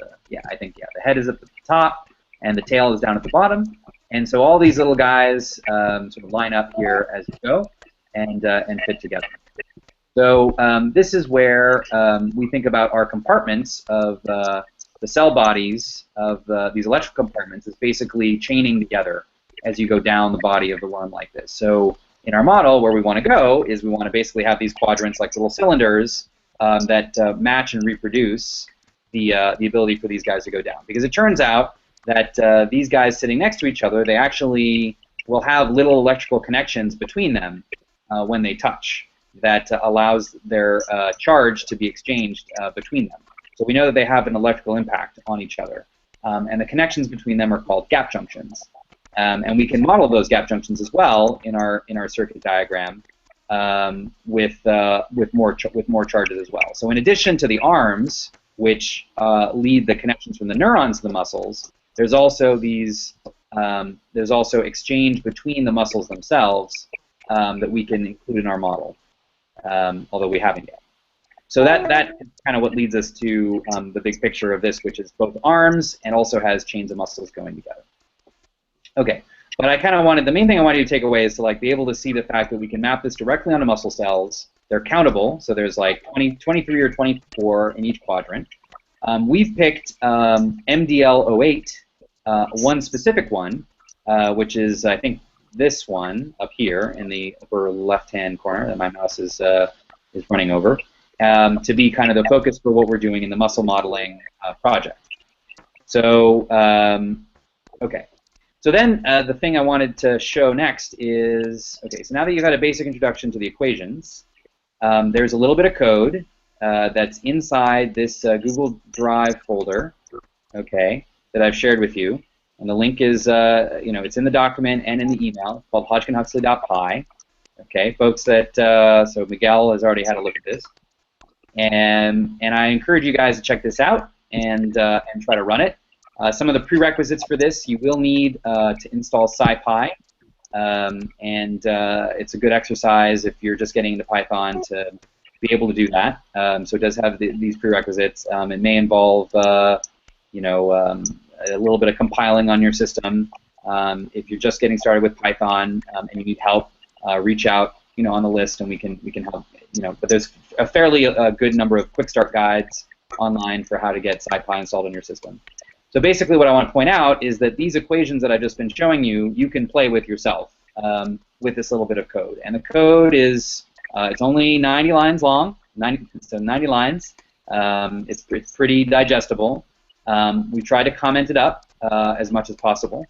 head is at the top, and the tail is down at the bottom. And so all these little guys sort of line up here as you go and fit together. So this is where we think about our compartments of the cell bodies of these electrical compartments is basically chaining together as you go down the body of the worm like this. So in our model, where we want to go is we want to basically have these quadrants like little cylinders that match and reproduce the ability for these guys to go down. Because it turns out that these guys sitting next to each other, they actually will have little electrical connections between them when they touch that allows their charge to be exchanged between them. So we know that they have an electrical impact on each other. And the connections between them are called gap junctions. And we can model those gap junctions as well in our circuit diagram with more charges as well. So in addition to the arms, which lead the connections from the neurons to the muscles, there's also exchange between the muscles themselves that we can include in our model, although we haven't yet. So that is kind of what leads us to the big picture of this, which is both arms and also has chains of muscles going together. Okay, but the main thing I wanted you to take away is to be able to see the fact that we can map this directly onto muscle cells. They're countable, so there's like 23 or 24 in each quadrant. We've picked MDL08, one specific one, which is, I think, this one up here in the upper left-hand corner that my mouse is running over, to be kind of the focus for what we're doing in the muscle modeling project. So, okay. So then the thing I wanted to show next is, okay, so now that you've had a basic introduction to the equations, there's a little bit of code that's inside this Google Drive folder, okay, that I've shared with you. And the link is, it's in the document and in the email. It's called Hodgkin-Huxley.py. Okay, folks so Miguel has already had a look at this. And I encourage you guys to check this out and try to run it. Some of the prerequisites for this, you will need to install SciPy. And it's a good exercise if you're just getting into Python to be able to do that. So it does have these prerequisites. It may involve, a little bit of compiling on your system. If you're just getting started with Python and you need help, reach out, on the list, and we can help. But there's a fairly good number of quick start guides online for how to get SciPy installed in your system. So basically, what I want to point out is that these equations that I've just been showing you, you can play with yourself with this little bit of code. And the code is it's only 90 lines long, 90 lines. It's pretty digestible. We try to comment it up as much as possible.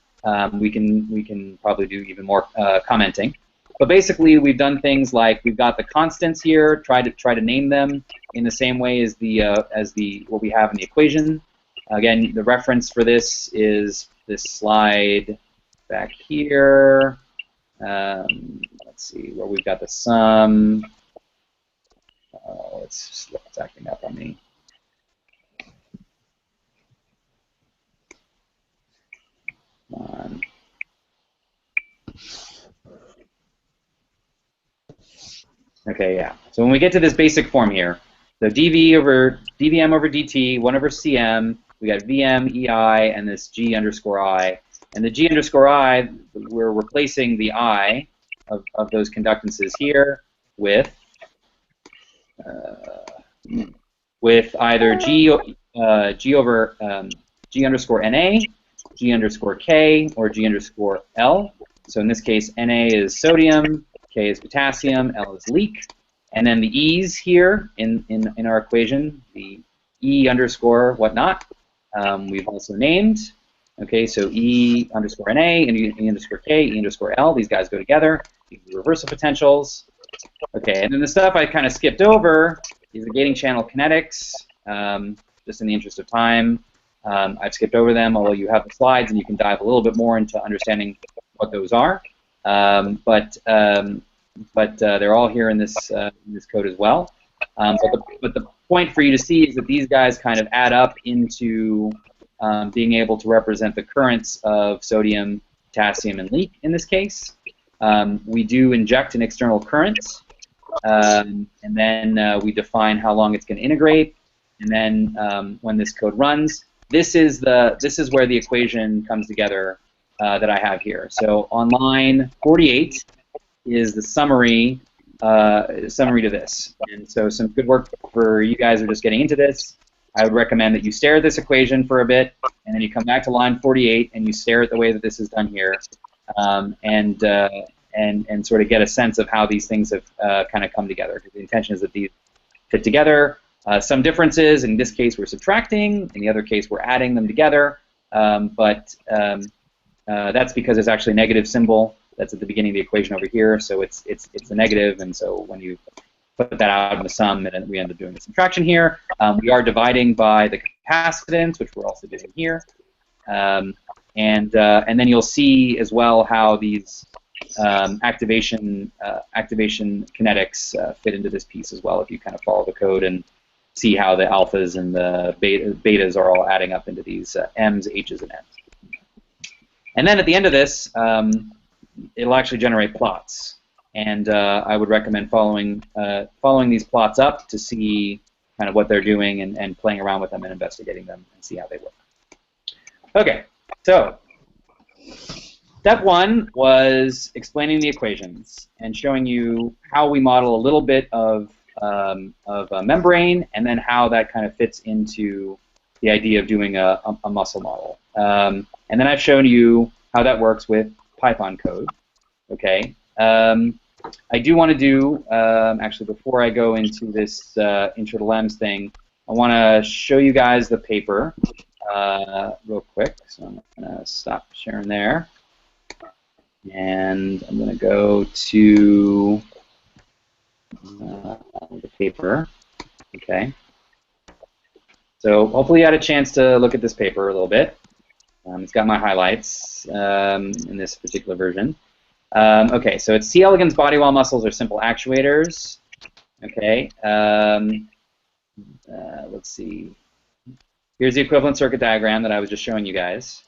We can probably do even more commenting. But basically, we've done things like we've got the constants here. Try to name them in the same way as what we have in the equation. Again, the reference for this is this slide back here. Let's see where we've got the sum. It's acting up on me. Come on. Okay, yeah. So when we get to this basic form here, the dvm over dt, 1 over cm, we got vm, ei, and this g underscore I. And the g underscore I, we're replacing the I of those conductances here with either g over g underscore na, G underscore K or G underscore L. So in this case, Na is sodium, K is potassium, L is leak. And then the E's here in our equation, the E underscore whatnot, we've also named. Okay, so E underscore Na and E underscore K, E underscore L, these guys go together. These are reversal potentials. Okay, and then the stuff I kind of skipped over is the gating channel kinetics, just in the interest of time. I've skipped over them, although you have the slides and you can dive a little bit more into understanding what those are. But they're all here in this code as well. But the point for you to see is that these guys kind of add up into being able to represent the currents of sodium, potassium, and leak in this case. We do inject an external current, and then we define how long it's going to integrate. And then when this code runs, this is where the equation comes together that I have here. So on line 48 is the summary to this. And so some good work for you guys who are just getting into this. I would recommend that you stare at this equation for a bit, and then you come back to line 48 and you stare at the way that this is done here, and sort of get a sense of how these things have kind of come together. Because the intention is that these fit together. Some differences, in this case we're subtracting, in the other case we're adding them together, but that's because there's actually a negative symbol that's at the beginning of the equation over here, so it's a negative, and so when you put that out in the sum, and we end up doing the subtraction here. We are dividing by the capacitance, which we're also doing here, and then you'll see as well how these activation kinetics fit into this piece as well, if you kind of follow the code and see how the alphas and the betas are all adding up into these M's, H's, and N's. And then at the end of this, it'll actually generate plots. And I would recommend following these plots up to see kind of what they're doing and playing around with them and investigating them and see how they work. Okay, so step one was explaining the equations and showing you how we model a little bit of a membrane and then how that kind of fits into the idea of doing a muscle model. And then I've shown you how that works with Python code. Okay. I do want to do, actually before I go into this intro to LEMS thing, I want to show you guys the paper real quick. So I'm going to stop sharing there. And I'm going to go to the paper. Okay. So hopefully you had a chance to look at this paper a little bit. It's got my highlights in this particular version. Okay, so it's C. elegans body wall muscles are simple actuators. Okay, let's see. Here's the equivalent circuit diagram that I was just showing you guys.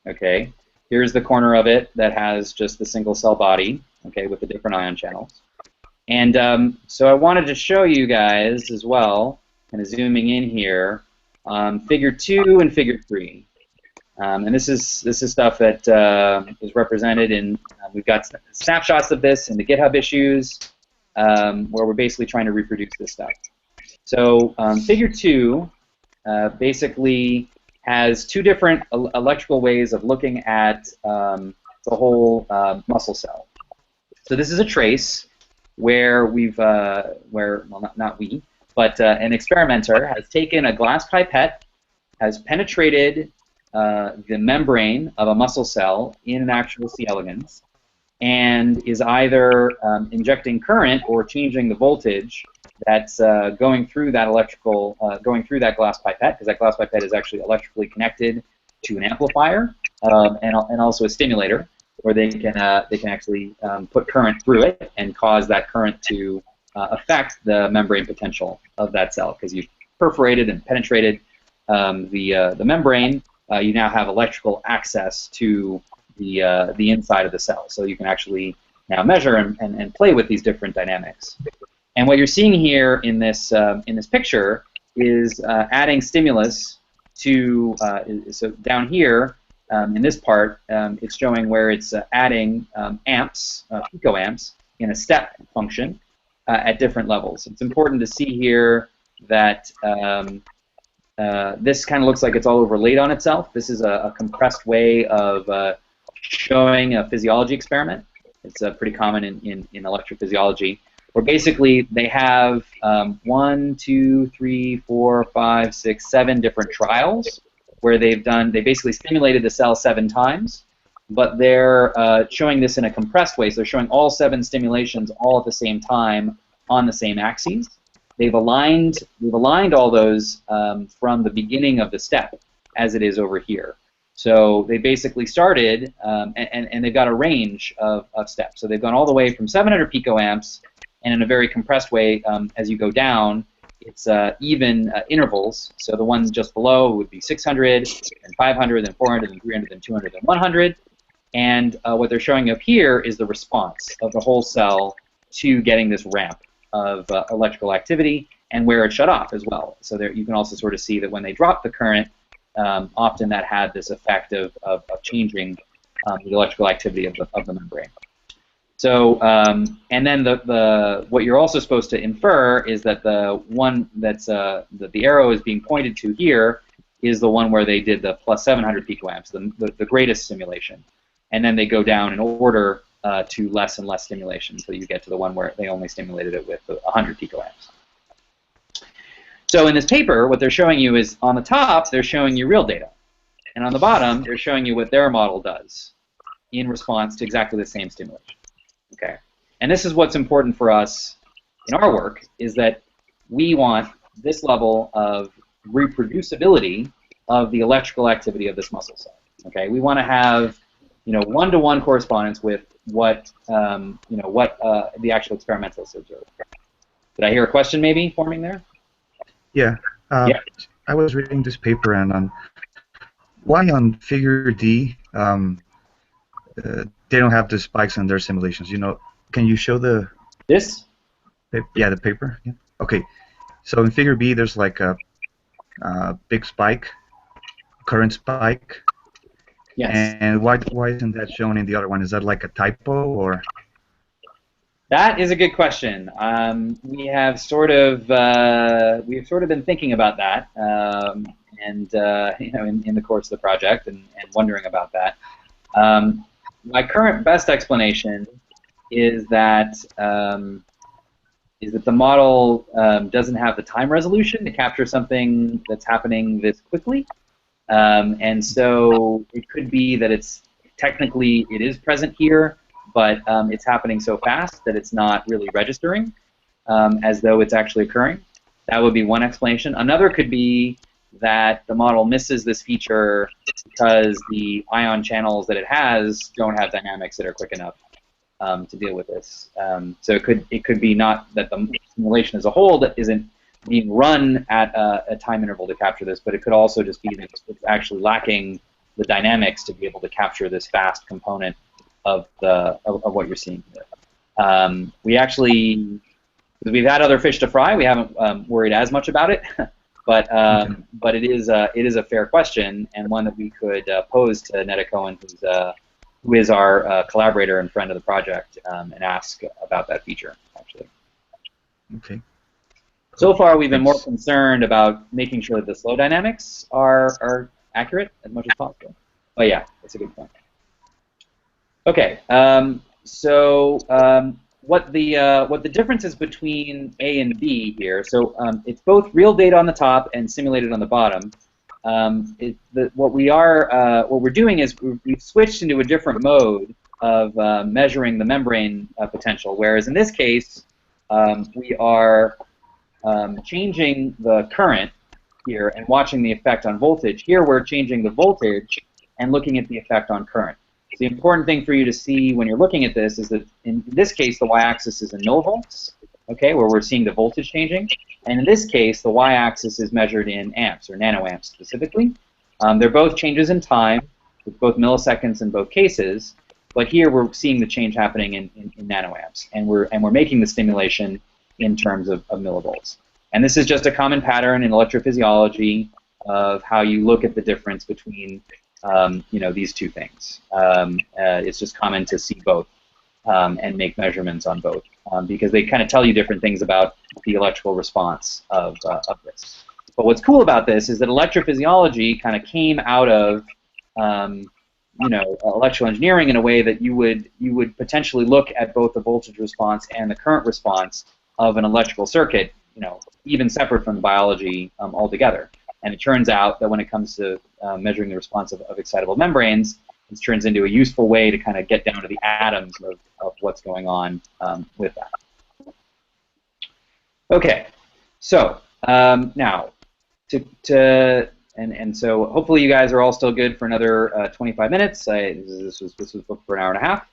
Okay, here's the corner of it that has just the single cell body, okay, with the different ion channels. And so I wanted to show you guys as well, kind of zooming in here, figure 2 and figure 3. And this is stuff that is represented in, we've got snapshots of this in the GitHub issues, where we're basically trying to reproduce this stuff. So figure 2 basically has 2 different electrical ways of looking at the whole muscle cell. So this is a trace where we've, well, not we, but an experimenter has taken a glass pipette, has penetrated the membrane of a muscle cell in an actual C. elegans, and is either injecting current or changing the voltage that's going through that going through that glass pipette, because that glass pipette is actually electrically connected to an amplifier and also a stimulator, where they can actually put current through it and cause that current to affect the membrane potential of that cell, because you've perforated and penetrated the membrane. You now have electrical access to the inside of the cell, so you can actually now measure and play with these different dynamics. And what you're seeing here in this picture is adding stimulus to so down here in this part, it's showing where it's adding amps, picoamps, in a step function at different levels. It's important to see here that this kind of looks like it's all overlaid on itself. This is a compressed way of showing a physiology experiment. It's pretty common in electrophysiology, where basically they have 1, 2, 3, 4, 5, 6, 7 different trials where they basically stimulated the cell 7 times, but they're showing this in a compressed way. So they're showing all 7 stimulations all at the same time on the same axes. We've aligned all those from the beginning of the step as it is over here. So they basically started, and they've got a range of steps. So they've gone all the way from 700 picoamps, and in a very compressed way, as you go down, it's even intervals. So the ones just below would be 600, and 500, and 400, and 300, and 200, and 100. And what they're showing up here is the response of the whole cell to getting this ramp of electrical activity, and where it shut off as well. So there you can also sort of see that when they dropped the current, often that had this effect of changing the electrical activity of the membrane. So, and then what you're also supposed to infer is that the one that the arrow is being pointed to here is the one where they did the plus 700 picoamps, the greatest stimulation. And then they go down in order to less and less stimulation, so you get to the one where they only stimulated it with 100 picoamps. So in this paper, what they're showing you is, on the top, they're showing you real data. And on the bottom, they're showing you what their model does in response to exactly the same stimulation. Okay. And this is what's important for us in our work, is that we want this level of reproducibility of the electrical activity of this muscle cell. Okay. We want to have, one-to-one correspondence with what, the actual experimentalists observe. Did I hear a question maybe forming there? Yeah. Yeah. I was reading this paper, and why on figure D they don't have the spikes in their simulations? Can you show this? Yeah, the paper. Yeah. Okay. So in figure B, there's like a big spike, current spike. Yes. And why isn't that shown in the other one? Is that like a typo, or? That is a good question. We have sort of been thinking about that, in the course of the project, and wondering about that. My current best explanation is that the model doesn't have the time resolution to capture something that's happening this quickly, and so it could be that technically it is present here, but it's happening so fast that it's not really registering as though it's actually occurring. That would be one explanation. Another could be that the model misses this feature because the ion channels that it has don't have dynamics that are quick enough to deal with this. So it could be not that the simulation as a whole that isn't being run at a time interval to capture this, but it could also just be that it's actually lacking the dynamics to be able to capture this fast component of what you're seeing here. We've had other fish to fry. We haven't worried as much about it, but it is a fair question, and one that we could pose to Netta Cohen, who is our collaborator and friend of the project, and ask about that feature, actually. Okay. So far, we've been more concerned about making sure that the slow dynamics are accurate as much as possible. But yeah, that's a good point. Okay, what the difference is between A and B here? So it's both real data on the top and simulated on the bottom. What we're doing is we've switched into a different mode of measuring the membrane potential. Whereas in this case, we are changing the current here and watching the effect on voltage. Here we're changing the voltage and looking at the effect on current. The important thing for you to see when you're looking at this is that in this case the y-axis is in millivolts, okay, where we're seeing the voltage changing, and in this case the y-axis is measured in amps or nanoamps specifically. They're both changes in time with both milliseconds in both cases, but here we're seeing the change happening in nanoamps, and we're making the stimulation in terms of millivolts. And this is just a common pattern in electrophysiology of how you look at the difference between these two things. It's just common to see both and make measurements on both because they kind of tell you different things about the electrical response of this. But what's cool about this is that electrophysiology kind of came out of electrical engineering in a way that you would potentially look at both the voltage response and the current response of an electrical circuit, even separate from the biology altogether. And it turns out that when it comes to measuring the response of excitable membranes, this turns into a useful way to kind of get down to the atoms of what's going on with that. Okay, so now so hopefully you guys are all still good for another 25 minutes. This was booked for an hour and a half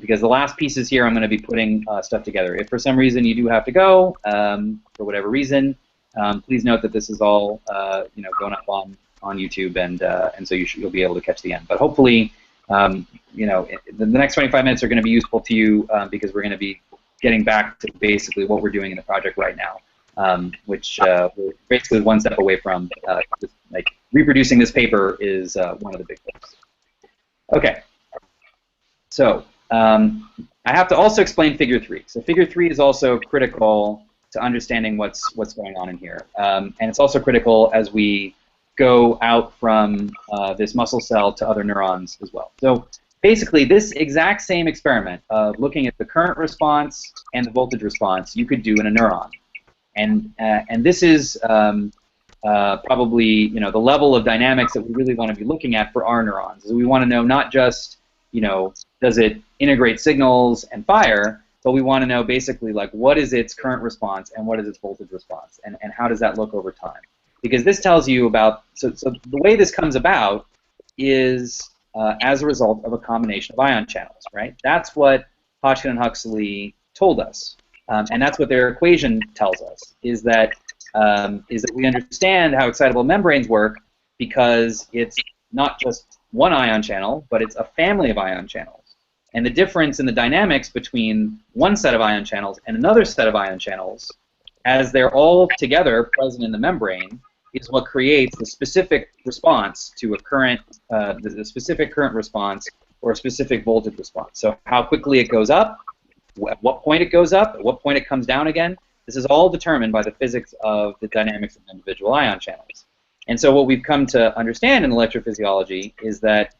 because the last pieces here I'm going to be putting stuff together. If for some reason you do have to go for whatever reason, please note that this is all going up on YouTube, and so you'll be able to catch the end. But hopefully, the next 25 minutes are going to be useful to you because we're going to be getting back to basically what we're doing in the project right now, which we're basically one step away from. Like reproducing this paper is one of the big things. Okay, so I have to also explain Figure 3. So Figure 3 is also critical to understanding what's going on in here, and it's also critical as we go out from this muscle cell to other neurons as well. So basically, this exact same experiment of looking at the current response and the voltage response, you could do in a neuron. And this is probably the level of dynamics that we really want to be looking at for our neurons. So we want to know not just does it integrate signals and fire, but we want to know basically like what is its current response and what is its voltage response, and how does that look over time? Because this tells you about so the way this comes about is as a result of a combination of ion channels, right? That's what Hodgkin and Huxley told us. And that's what their equation tells us, is that we understand how excitable membranes work because it's not just one ion channel, but it's a family of ion channels. And the difference in the dynamics between one set of ion channels and another set of ion channels, as they're all together present in the membrane, is what creates the specific response to a current, the specific current response or a specific voltage response. So how quickly it goes up, at what point it goes up, at what point it comes down again. This is all determined by the physics of the dynamics of individual ion channels. And so what we've come to understand in electrophysiology is that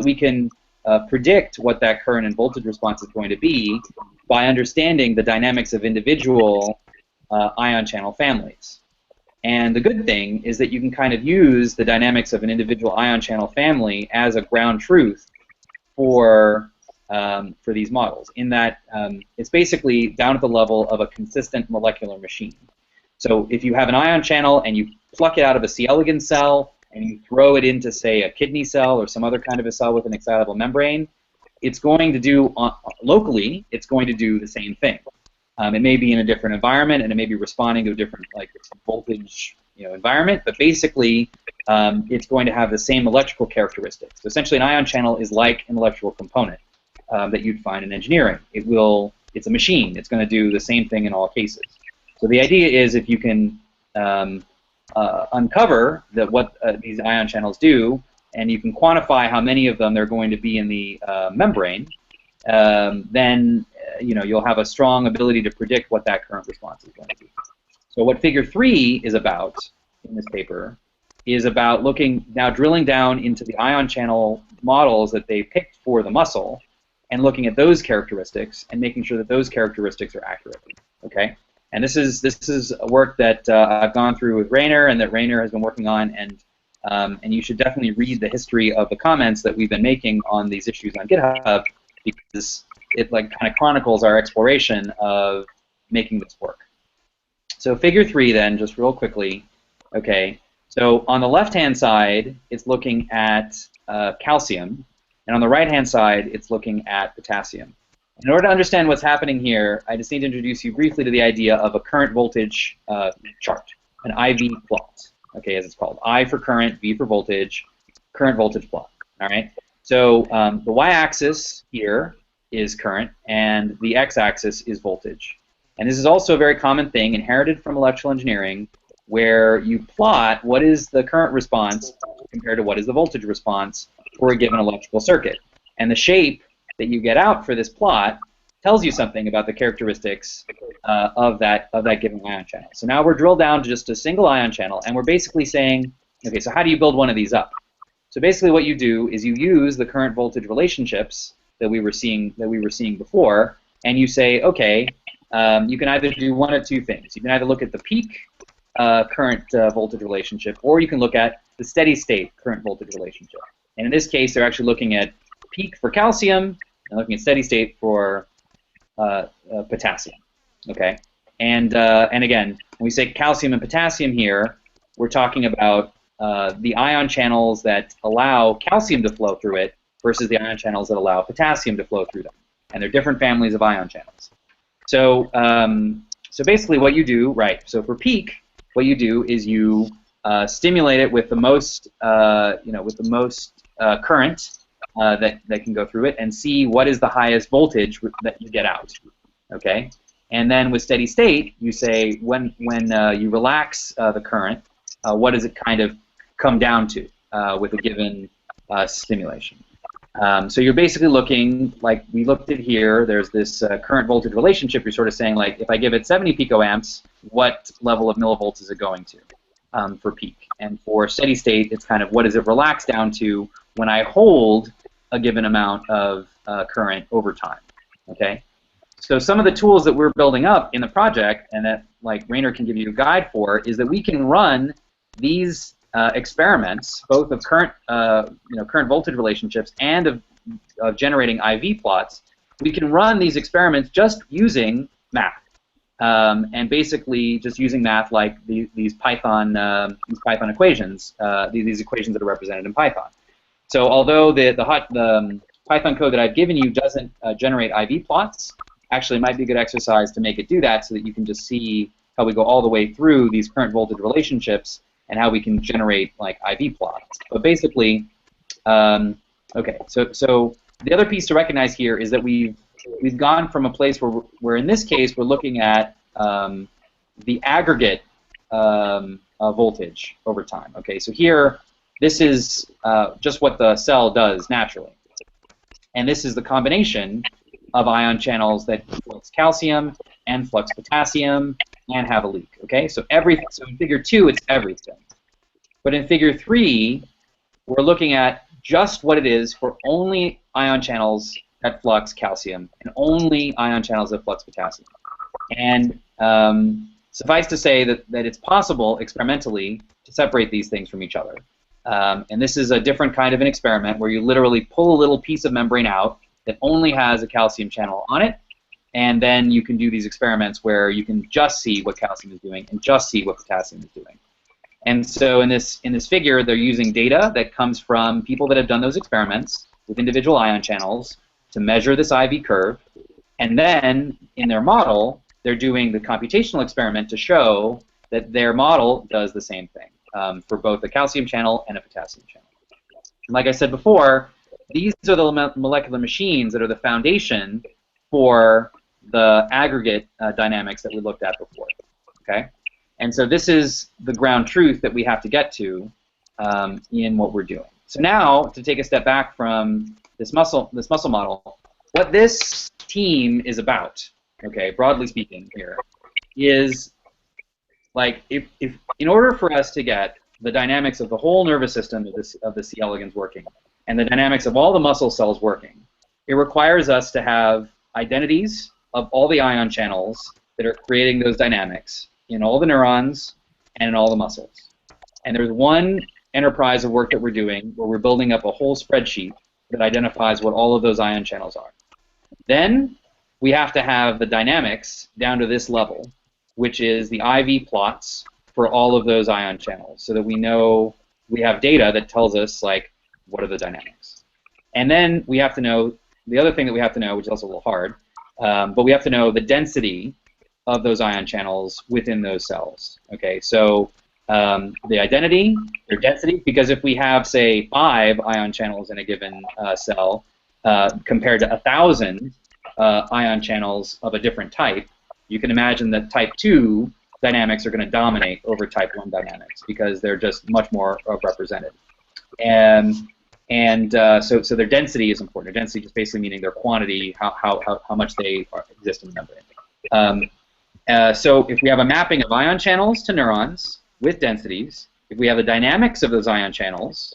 we can predict what that current and voltage response is going to be by understanding the dynamics of individual ion channel families. And the good thing is that you can kind of use the dynamics of an individual ion channel family as a ground truth for these models, in that it's basically down at the level of a consistent molecular machine. So if you have an ion channel and you pluck it out of a C. elegans cell and you throw it into, say, a kidney cell or some other kind of a cell with an excitable membrane, it's going to do, locally, it's going to do the same thing. It may be in a different environment, and it may be responding to a different voltage environment, but basically it's going to have the same electrical characteristics. So essentially an ion channel is like an electrical component that you'd find in engineering. It's a machine. It's going to do the same thing in all cases. So the idea is if you can uncover what these ion channels do, and you can quantify how many of them there are going to be in the membrane, then you'll have a strong ability to predict what that current response is going to be. So what Figure 3 is about in this paper is about drilling down into the ion channel models that they picked for the muscle and looking at those characteristics and making sure that those characteristics are accurate. Okay? And this is a work that I've gone through with Rainer and that Rainer has been working on, and you should definitely read the history of the comments that we've been making on these issues on GitHub, because it kind of chronicles our exploration of making this work. So Figure 3 then, just real quickly, okay, so on the left-hand side, it's looking at calcium, and on the right-hand side, it's looking at potassium. In order to understand what's happening here, I just need to introduce you briefly to the idea of a current voltage chart, an IV plot, okay, as it's called. I for current, V for voltage, current voltage plot, all right? So the y-axis here is current, and the x-axis is voltage. And this is also a very common thing inherited from electrical engineering, where you plot what is the current response compared to what is the voltage response for a given electrical circuit. And the shape that you get out for this plot tells you something about the characteristics of that given ion channel. So now we're drilled down to just a single ion channel, and we're basically saying, okay, so how do you build one of these up? So basically, what you do is you use the current voltage relationships that we were seeing before, and you say, okay, you can either do one of two things. You can either look at the peak current voltage relationship, or you can look at the steady state current voltage relationship. And in this case, they're actually looking at peak for calcium and looking at steady state for potassium. Okay, and again, when we say calcium and potassium here, we're talking about the ion channels that allow calcium to flow through it versus the ion channels that allow potassium to flow through them. And they're different families of ion channels. So, so basically what you do, right, so for peak, what you do is you stimulate it with the most, current that can go through it and see what is the highest voltage that you get out, okay? And then with steady state, you say when you relax the current, what does it kind of come down to with a given stimulation? So you're basically looking, like we looked at here, there's this current voltage relationship. You're sort of saying, like, if I give it 70 picoamps, what level of millivolts is it going to for peak? And for steady state, it's kind of what does it relax down to when I hold a given amount of current over time, okay? So some of the tools that we're building up in the project, and that like Rainer can give you a guide for, is that we can run these experiments, both of current current voltage relationships and of generating IV plots. We can run these experiments just using math, and basically just using math like these Python equations, these equations that are represented in Python. So although the Python code that I've given you doesn't generate IV plots, actually it might be a good exercise to make it do that so that you can just see how we go all the way through these current voltage relationships and how we can generate like IV plots. But basically, okay, so the other piece to recognize here is that we've gone from a place where in this case we're looking at the aggregate voltage over time. Okay, so here this is just what the cell does naturally, and this is the combination of ion channels that flux calcium and flux potassium and have a leak. Okay, so in Figure 2 it's everything, but in Figure 3 we're looking at just what it is for only ion channels that flux calcium and only ion channels that flux potassium. And suffice to say that it's possible experimentally to separate these things from each other. And this is a different kind of an experiment where you literally pull a little piece of membrane out that only has a calcium channel on it, and then you can do these experiments where you can just see what calcium is doing and just see what potassium is doing. And so in this figure, they're using data that comes from people that have done those experiments with individual ion channels to measure this IV curve, and then in their model, they're doing the computational experiment to show that their model does the same thing for both a calcium channel and a potassium channel. And like I said before, these are the molecular machines that are the foundation for the aggregate dynamics that we looked at before. Okay, and so this is the ground truth that we have to get to in what we're doing. So now, to take a step back from this muscle model, what this team is about, okay, broadly speaking here, is like if in order for us to get the dynamics of the whole nervous system of the C. elegans working, and the dynamics of all the muscle cells working, it requires us to have identities of all the ion channels that are creating those dynamics in all the neurons and in all the muscles. And there's one enterprise of work that we're doing where we're building up a whole spreadsheet that identifies what all of those ion channels are. Then we have to have the dynamics down to this level, which is the IV plots for all of those ion channels, so that we know we have data that tells us, like, what are the dynamics. And then we have to know, the other thing that we have to know, which is also a little hard, but we have to know the density of those ion channels within those cells. Okay, so the identity, their density, because if we have, say, 5 ion channels in a given cell compared to 1,000 ion channels of a different type, you can imagine that type 2 dynamics are going to dominate over type 1 dynamics because they're just much more represented. And And so their density is important. Their density just basically meaning their quantity, how much they exist in the membrane. So if we have a mapping of ion channels to neurons with densities, if we have the dynamics of those ion channels,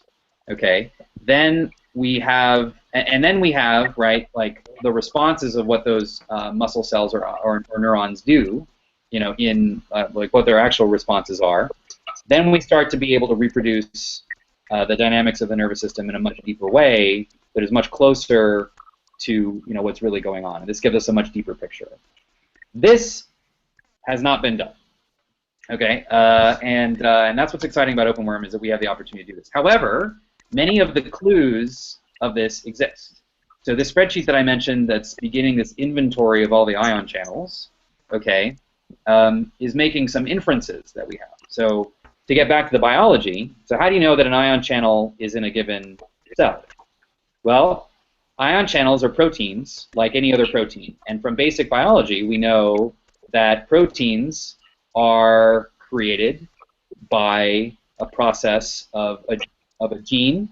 okay, then we have, and then we have, right, like the responses of what those muscle cells or neurons do, you know, in like what their actual responses are. Then we start to be able to reproduce the dynamics of the nervous system in a much deeper way that is much closer to, you know, what's really going on. And this gives us a much deeper picture. This has not been done. Okay, and that's what's exciting about OpenWorm, is that we have the opportunity to do this. However, many of the clues of this exist. So this spreadsheet that I mentioned that's beginning this inventory of all the ion channels, okay, is making some inferences that we have. So to get back to the biology, so how do you know that an ion channel is in a given cell? Well, ion channels are proteins like any other protein. And from basic biology, we know that proteins are created by a process of a gene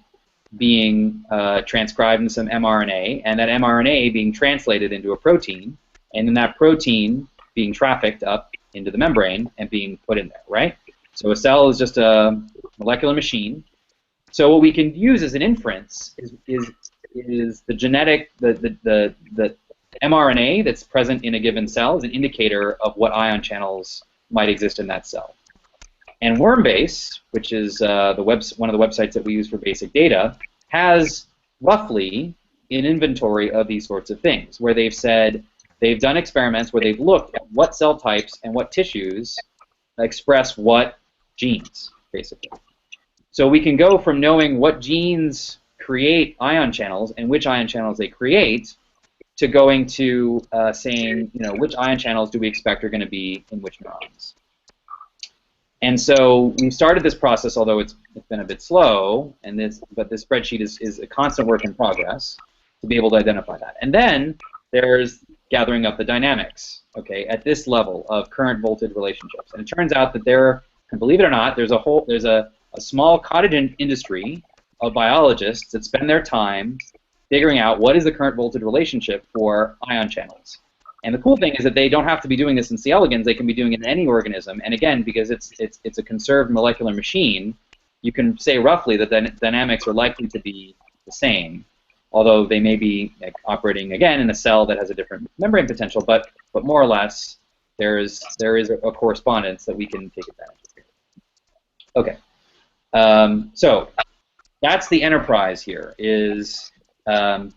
being transcribed in some mRNA, and that mRNA being translated into a protein, and then that protein being trafficked up into the membrane and being put in there, right? So a cell is just a molecular machine. So what we can use as an inference is the genetic, the mRNA that's present in a given cell is an indicator of what ion channels might exist in that cell. And Wormbase, which is one of the websites that we use for basic data, has roughly an inventory of these sorts of things, where they've said they've done experiments where they've looked at what cell types and what tissues express what genes, basically. So we can go from knowing what genes create ion channels and which ion channels they create to going to saying, you know, which ion channels do we expect are going to be in which neurons. And so we started this process, although it's been a bit slow, but this spreadsheet is a constant work in progress to be able to identify that. And then there's gathering up the dynamics, okay, at this level of current voltage relationships. And it turns out that there, and believe it or not, there's a small cottage industry of biologists that spend their time figuring out what is the current voltage relationship for ion channels. And the cool thing is that they don't have to be doing this in C. elegans, they can be doing it in any organism. And again, because it's a conserved molecular machine, you can say roughly that the dynamics are likely to be the same, although they may be like, operating, again, in a cell that has a different membrane potential, but more or less, there is a correspondence that we can take advantage of. Okay, so that's the enterprise here, is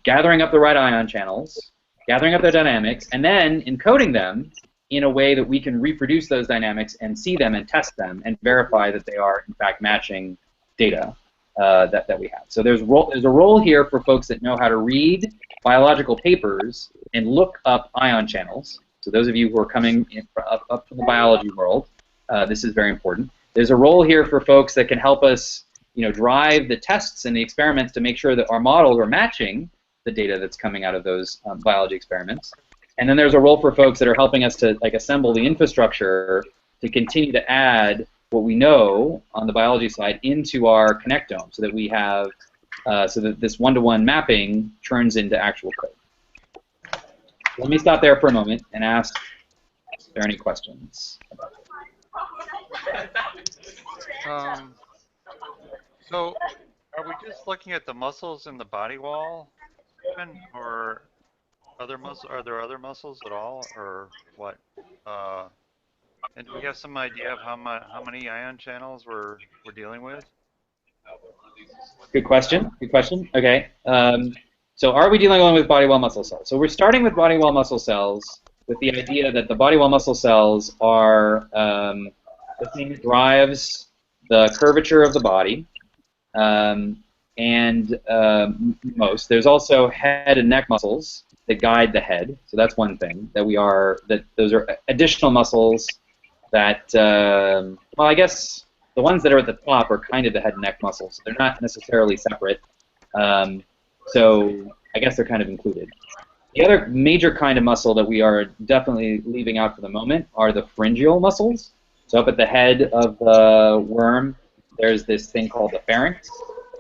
gathering up the right ion channels, gathering up their dynamics, and then encoding them in a way that we can reproduce those dynamics and see them and test them and verify that they are, in fact, matching data that we have. So there's a role here for folks that know how to read biological papers and look up ion channels. So those of you who are coming up from the biology world, this is very important. There's a role here for folks that can help us, you know, drive the tests and the experiments to make sure that our models are matching the data that's coming out of those biology experiments. And then there's a role for folks that are helping us to like assemble the infrastructure to continue to add what we know on the biology side into our connectome, so that we have, so that this one-to-one mapping turns into actual code. Let me stop there for a moment and ask if there are any questions about it. So, are we just looking at the muscles in the body wall, or other muscles? Are there other muscles at all, or what? And do we have some idea of how many ion channels we're dealing with? Good question. Good question. Okay. So, are we dealing only with body wall muscle cells? So, we're starting with body wall muscle cells with the idea that the body wall muscle cells are the thing that drives the curvature of the body. There's also head and neck muscles that guide the head. So that's one thing that those are additional muscles that, well, I guess the ones that are at the top are kind of the head and neck muscles. So they're not necessarily separate. So I guess they're kind of included. The other major kind of muscle that we are definitely leaving out for the moment are the pharyngeal muscles. So up at the head of the worm, there's this thing called the pharynx,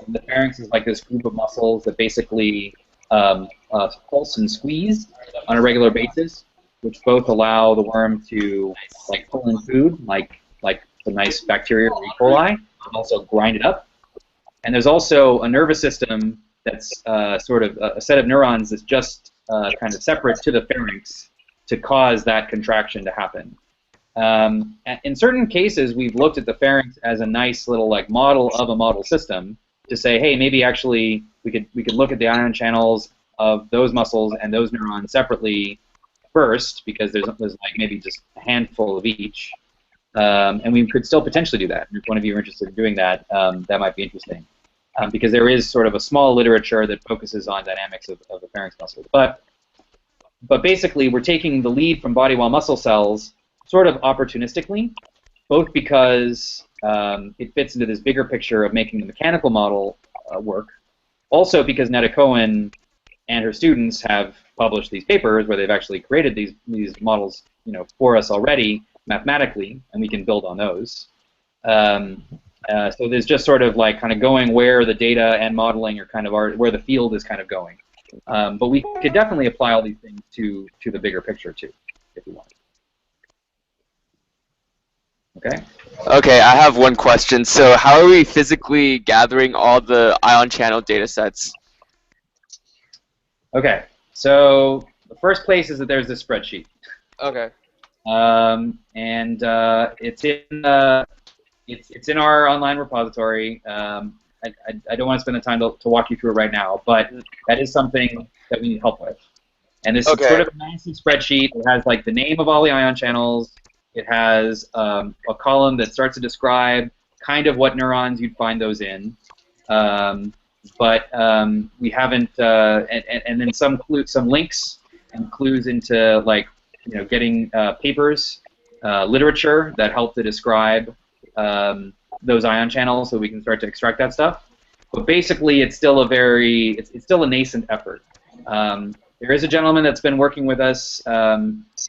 And the pharynx is like this group of muscles that basically pulse and squeeze on a regular basis, which both allow the worm to like pull in food, like some nice bacteria or E. coli, and also grind it up. And there's also a nervous system that's sort of a set of neurons that's just kind of separate to the pharynx to cause that contraction to happen. In certain cases, we've looked at the pharynx as a nice little like model of a model system to say, hey, maybe actually we could look at the ion channels of those muscles and those neurons separately first, because there's like maybe just a handful of each, and we could still potentially do that. And if one of you are interested in doing that, that might be interesting, because there is sort of a small literature that focuses on dynamics of the pharynx muscles. But basically, we're taking the lead from body-wall muscle cells sort of opportunistically, both because it fits into this bigger picture of making the mechanical model work, also because Netta Cohen and her students have published these papers where they've actually created these models, for us already mathematically, and we can build on those. So there's just sort of like kind of going where the data and modeling are kind of where the field is kind of going. But we could definitely apply all these things to the bigger picture too, if you want. Okay. Okay, I have one question. So how are we physically gathering all the ion channel data sets? Okay, so the first place is that there's this spreadsheet. Okay. It's in our online repository. I don't want to spend the time to walk you through it right now, but that is something that we need help with. And this is sort of a massive spreadsheet. It has like the name of all the ion channels. It has a column that starts to describe kind of what neurons you'd find those in. But we haven't, and then some links and clues into like, getting papers, literature that help to describe those ion channels, so we can start to extract that stuff. But basically, it's still it's still a nascent effort. There is a gentleman that's been working with us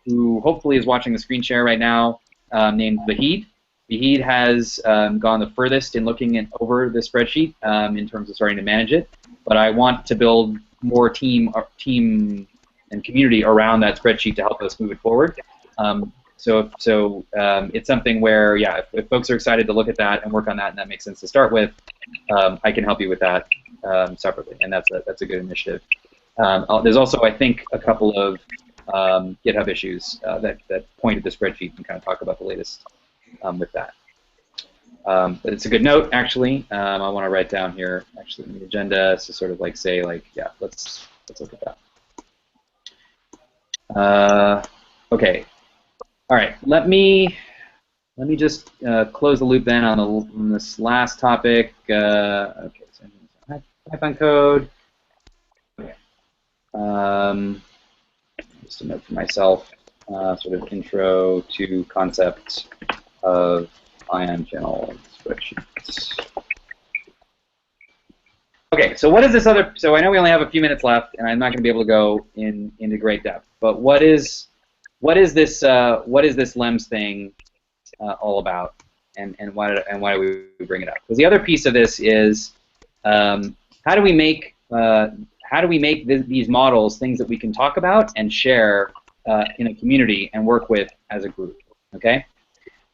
who hopefully is watching the screen share right now, named Vahid. Vahid has gone the furthest in looking over the spreadsheet in terms of starting to manage it. But I want to build more team and community around that spreadsheet to help us move it forward. So it's something where, yeah, if folks are excited to look at that and work on that, and that makes sense to start with, I can help you with that separately, and that's a good initiative. There's also, I think, a couple of GitHub issues that point at the spreadsheet and kind of talk about the latest with that. But it's a good note, actually. I want to write down here, actually, in the agenda to sort of like say, like, yeah, let's look at that. Okay. All right. Let me just close the loop then on this last topic. Okay. So Python code. Okay. Just a note for myself. Sort of intro to concept of ion channel spreadsheets. Okay, so what is this other? So I know we only have a few minutes left, and I'm not going to be able to go into great depth. But what is this LEMS thing all about, and why do we bring it up? Because the other piece of this is how do we make these models things that we can talk about and share in a community and work with as a group. Okay,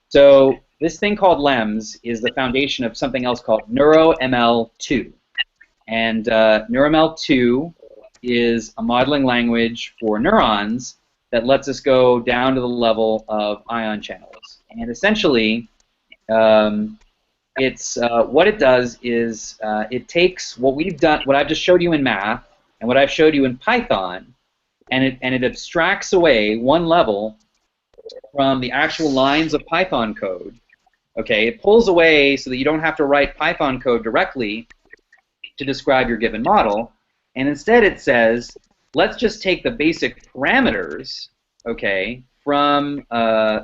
so this thing called LEMS is the foundation of something else called NeuroML2. And NeuroML2 is a modeling language for neurons that lets us go down to the level of ion channels. And essentially, what it does is it takes what we've done, what I've just showed you in math, and what I've showed you in Python, and it abstracts away one level from the actual lines of Python code. Okay, it pulls away so that you don't have to write Python code directly to describe your given model, and instead it says, let's just take the basic parameters, okay, from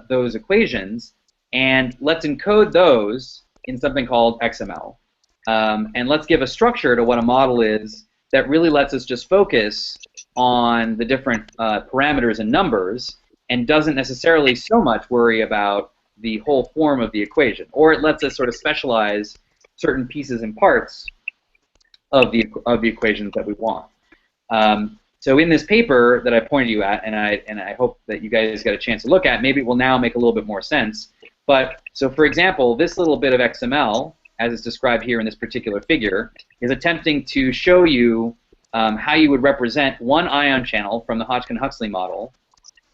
those equations, and let's encode those in something called XML. And let's give a structure to what a model is that really lets us just focus on the different parameters and numbers, and doesn't necessarily so much worry about the whole form of the equation. Or it lets us sort of specialize certain pieces and parts of the equations that we want. So in this paper that I pointed you at, and I hope that you guys get a chance to look at, maybe it will now make a little bit more sense. But so for example, this little bit of XML, as it's described here in this particular figure, is attempting to show you how you would represent one ion channel from the Hodgkin-Huxley model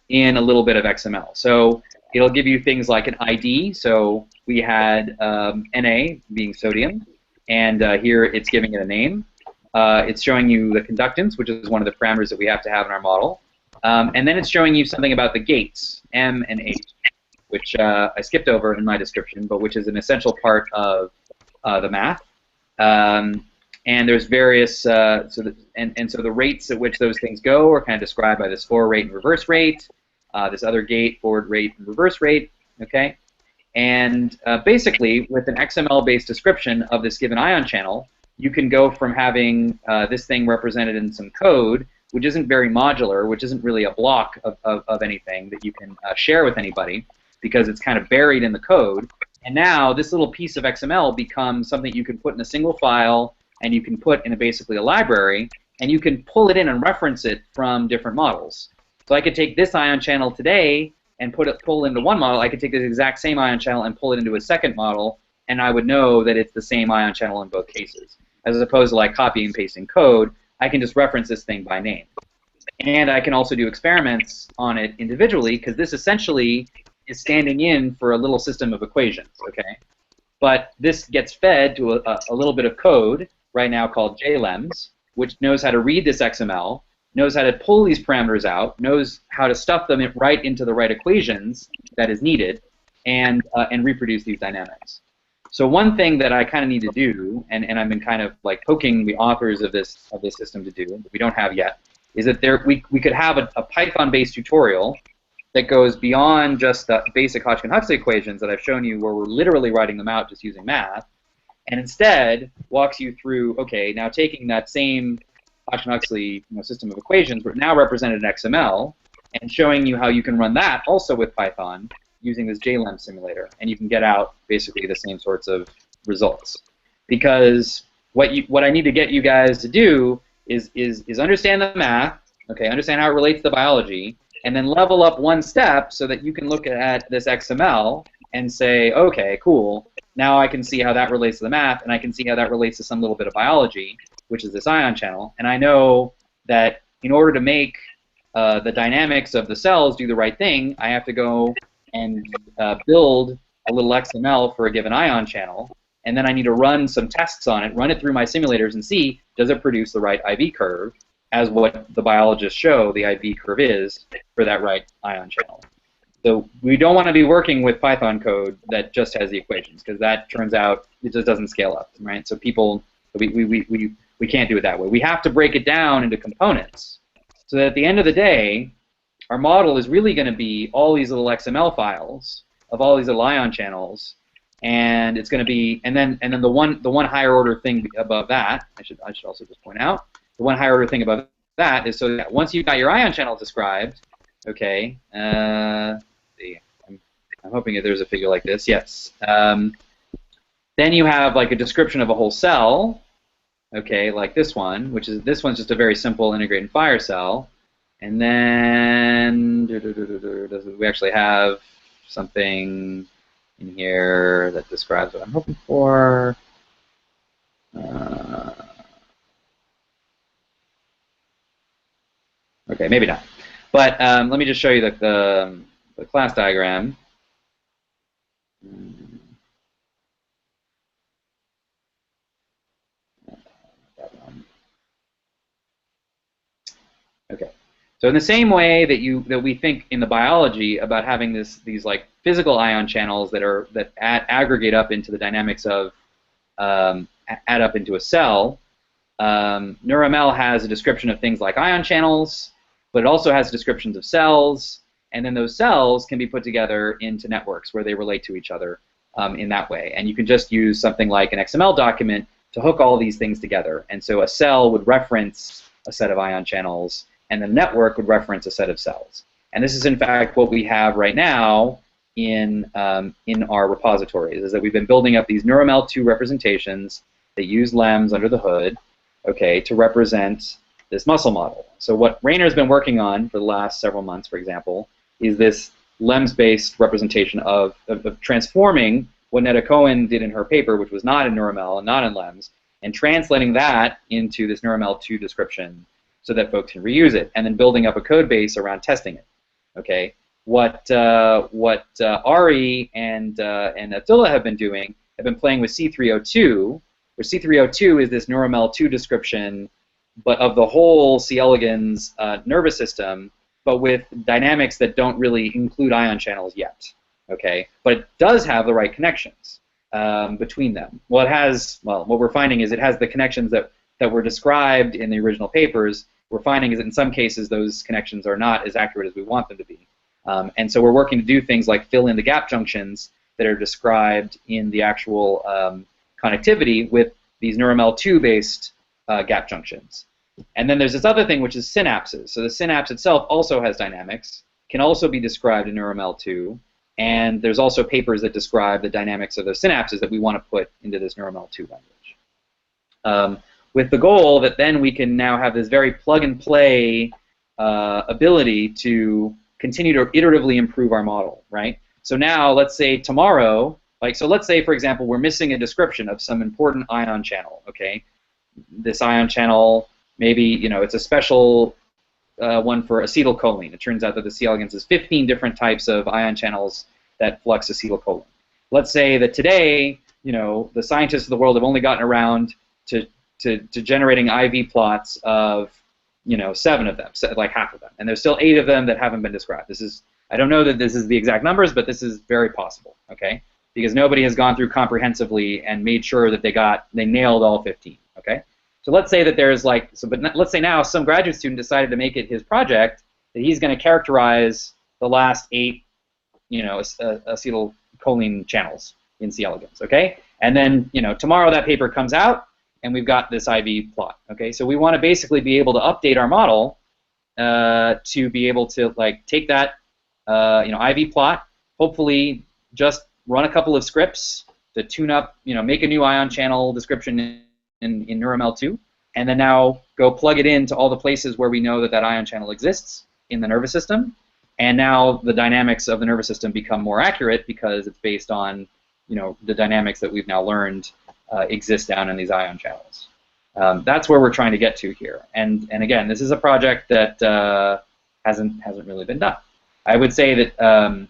in a little bit of XML. So it'll give you things like an ID. So we had Na being sodium, and here it's giving it a name. It's showing you the conductance, which is one of the parameters that we have to have in our model. And then it's showing you something about the gates, M and H, which I skipped over in my description, but which is an essential part of the math. And there's various, so the rates at which those things go are kind of described by this forward rate and reverse rate, this other gate, forward rate and reverse rate, okay? And basically, with an XML-based description of this given ion channel, you can go from having this thing represented in some code, which isn't very modular, which isn't really a block of anything that you can share with anybody, because it's kind of buried in the code. And now this little piece of XML becomes something you can put in a single file, and you can put in basically a library, and you can pull it in and reference it from different models. So I could take this ion channel today and pull into one model. I could take this exact same ion channel and pull it into a second model, and I would know that it's the same ion channel in both cases. As opposed to like copying and pasting code, I can just reference this thing by name. And I can also do experiments on it individually, because this essentially is standing in for a little system of equations, okay? But this gets fed to a little bit of code right now called JLEMS, which knows how to read this XML, knows how to pull these parameters out, knows how to stuff them right into the right equations that is needed, and reproduce these dynamics. So one thing that I kind of need to do, and I've been kind of like poking the authors of this system to do, that we don't have yet, is that we could have a Python-based tutorial that goes beyond just the basic Hodgkin-Huxley equations that I've shown you, where we're literally writing them out just using math, and instead walks you through, okay, now taking that same Hodgkin-Huxley system of equations, but now represented in XML, and showing you how you can run that also with Python using this JLEM simulator, and you can get out basically the same sorts of results. Because what I need to get you guys to do is understand the math, okay, understand how it relates to biology, and then level up one step so that you can look at this XML and say, okay, cool, now I can see how that relates to the math, and I can see how that relates to some little bit of biology, which is this ion channel, and I know that in order to make the dynamics of the cells do the right thing, I have to go and build a little XML for a given ion channel, and then I need to run some tests on it, run it through my simulators, and see, does it produce the right IV curve, as what the biologists show the IV curve is for that right ion channel. So we don't want to be working with Python code that just has the equations, because that turns out it just doesn't scale up, right? So we can't do it that way. We have to break it down into components, so that at the end of the day, our model is really going to be all these little XML files of all these little ion channels, and it's going to be, and then the one higher order thing above that, I should also just point out, the one higher order thing above that is so that once you've got your ion channel described, okay, see, I'm hoping that there's a figure like this, yes. Then you have like a description of a whole cell, okay, like this one, this one's just a very simple integrate and fire cell. And then we actually have something in here that describes what I'm hoping for. Okay, maybe not. But let me just show you the class diagram. Okay. So in the same way that we think in the biology about having these like physical ion channels that aggregate up into the dynamics of add up into a cell, NeuroML has a description of things like ion channels, but it also has descriptions of cells, and then those cells can be put together into networks where they relate to each other in that way. And you can just use something like an XML document to hook all these things together. And so a cell would reference a set of ion channels, and the network would reference a set of cells. And this is, in fact, what we have right now in our repositories, is that we've been building up these NeuroML2 representations that use LEMS under the hood, okay, to represent this muscle model. So what Rayner's been working on for the last several months, for example, is this LEMS-based representation of transforming what Netta Cohen did in her paper, which was not in NeuroML and not in LEMS, and translating that into this NeuroML2 description so that folks can reuse it, and then building up a code base around testing it. Okay, what Ari and Attila have been doing have been playing with C302, where C302 is this NeuroML2 description, but of the whole C. elegans nervous system, but with dynamics that don't really include ion channels yet. Okay, but it does have the right connections between them. Well, it has. Well, what we're finding is it has the connections that were described in the original papers. We're finding is that in some cases those connections are not as accurate as we want them to be. And so we're working to do things like fill in the gap junctions that are described in the actual connectivity with these NeuroML2-based gap junctions. And then there's this other thing, which is synapses. So the synapse itself also has dynamics, can also be described in NeuroML2, and there's also papers that describe the dynamics of the synapses that we want to put into this NeuroML2 language. With the goal that then we can now have this very plug-and-play ability to continue to iteratively improve our model, right? So now, let's say tomorrow, so let's say, for example, we're missing a description of some important ion channel, okay? This ion channel, maybe, it's a special one for acetylcholine. It turns out that the C. elegans has 15 different types of ion channels that flux acetylcholine. Let's say that today, the scientists of the world have only gotten around to generating IV plots of 7 of them, like half of them, and there's still 8 of them that haven't been described. I don't know that this is the exact numbers, but this is very possible, okay? Because nobody has gone through comprehensively and made sure that they nailed all 15, okay? So let's say that there's but let's say now some graduate student decided to make it his project that he's going to characterize the last 8, acetylcholine channels in C. elegans, okay? And then, tomorrow that paper comes out, and we've got this IV plot, okay? So we want to basically be able to update our model to be able to take that IV plot, hopefully just run a couple of scripts to tune up, make a new ion channel description in NeuroML2, and then now go plug it into all the places where we know that that ion channel exists in the nervous system, and now the dynamics of the nervous system become more accurate because it's based on the dynamics that we've now learned exist down in these ion channels. That's where we're trying to get to here. And again, this is a project that hasn't really been done. I would say that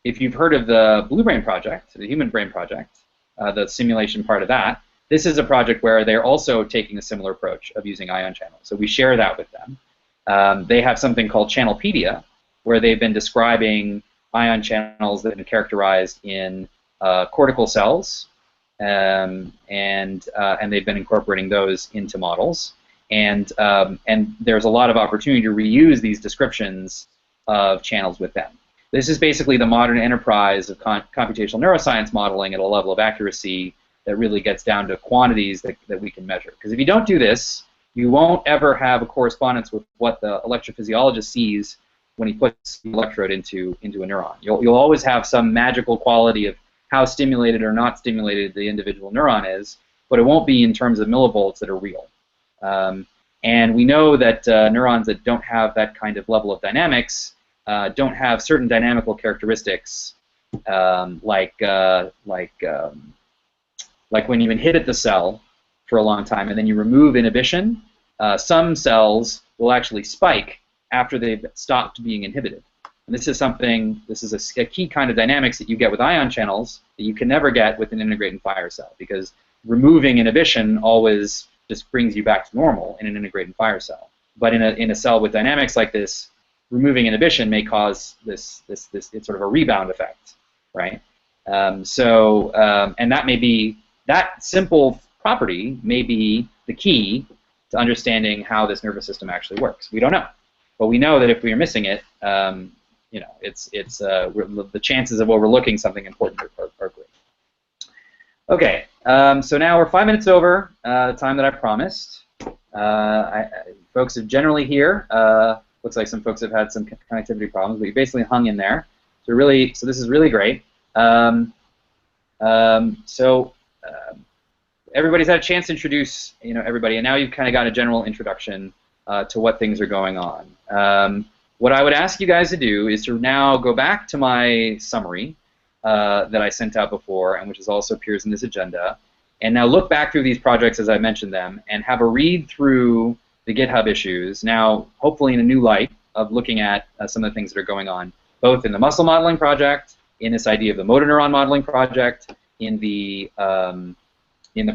if you've heard of the Blue Brain project, the Human Brain project, the simulation part of that, this is a project where they're also taking a similar approach of using ion channels. So we share that with them. They have something called Channelpedia, where they've been describing ion channels that have been characterized in cortical cells, and they've been incorporating those into models, and there's a lot of opportunity to reuse these descriptions of channels with them. This is basically the modern enterprise of computational neuroscience modeling at a level of accuracy that really gets down to quantities that we can measure. Because if you don't do this, you won't ever have a correspondence with what the electrophysiologist sees when he puts the electrode into a neuron. You'll always have some magical quality of how stimulated or not stimulated the individual neuron is, but it won't be in terms of millivolts that are real. And we know that neurons that don't have that kind of level of dynamics don't have certain dynamical characteristics, like when you inhibit the cell for a long time and then you remove inhibition, some cells will actually spike after they've stopped being inhibited. And this is a key kind of dynamics that you get with ion channels that you can never get with an integrate and fire cell, because removing inhibition always just brings you back to normal in an integrate and fire cell. But in a cell with dynamics like this, removing inhibition may cause this it's sort of a rebound effect, right? And that simple property may be the key to understanding how this nervous system actually works. We don't know, but we know that if we are missing it, the chances of overlooking something important are great. Okay, so now we're 5 minutes over the time that I promised. Folks are generally here. Looks like some folks have had some connectivity problems, but you basically hung in there. So this is really great. everybody's had a chance to introduce everybody, and now you've kind of got a general introduction to what things are going on. What I would ask you guys to do is to now go back to my summary that I sent out before, and which is also appears in this agenda, and now look back through these projects as I mentioned them, and have a read through the GitHub issues, now hopefully in a new light of looking at some of the things that are going on, both in the muscle modeling project, in this idea of the motor neuron modeling project, in the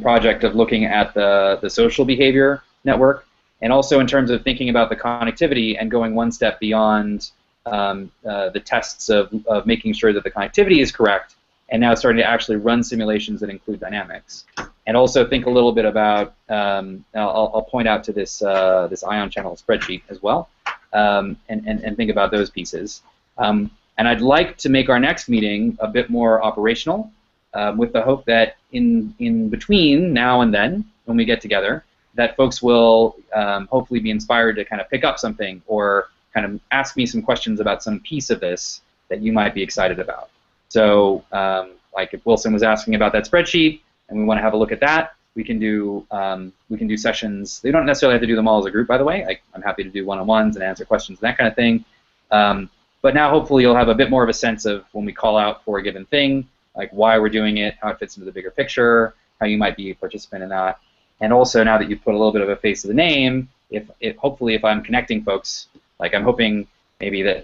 project of looking at the social behavior network, and also in terms of thinking about the connectivity and going one step beyond the tests of making sure that the connectivity is correct, and now starting to actually run simulations that include dynamics. And also think a little bit about, I'll point out to this ion channel spreadsheet as well, and think about those pieces. And I'd like to make our next meeting a bit more operational, with the hope that in between now and then, when we get together, that folks will hopefully be inspired to kind of pick up something or kind of ask me some questions about some piece of this that you might be excited about. So, like if Wilson was asking about that spreadsheet, and we want to have a look at that, we can do sessions. They don't necessarily have to do them all as a group, by the way. I'm happy to do one-on-ones and answer questions and that kind of thing. But now hopefully you'll have a bit more of a sense of when we call out for a given thing, like why we're doing it, how it fits into the bigger picture, how you might be a participant in that. And also now that you've put a little bit of a face to the name, hopefully if I'm connecting folks, like I'm hoping maybe that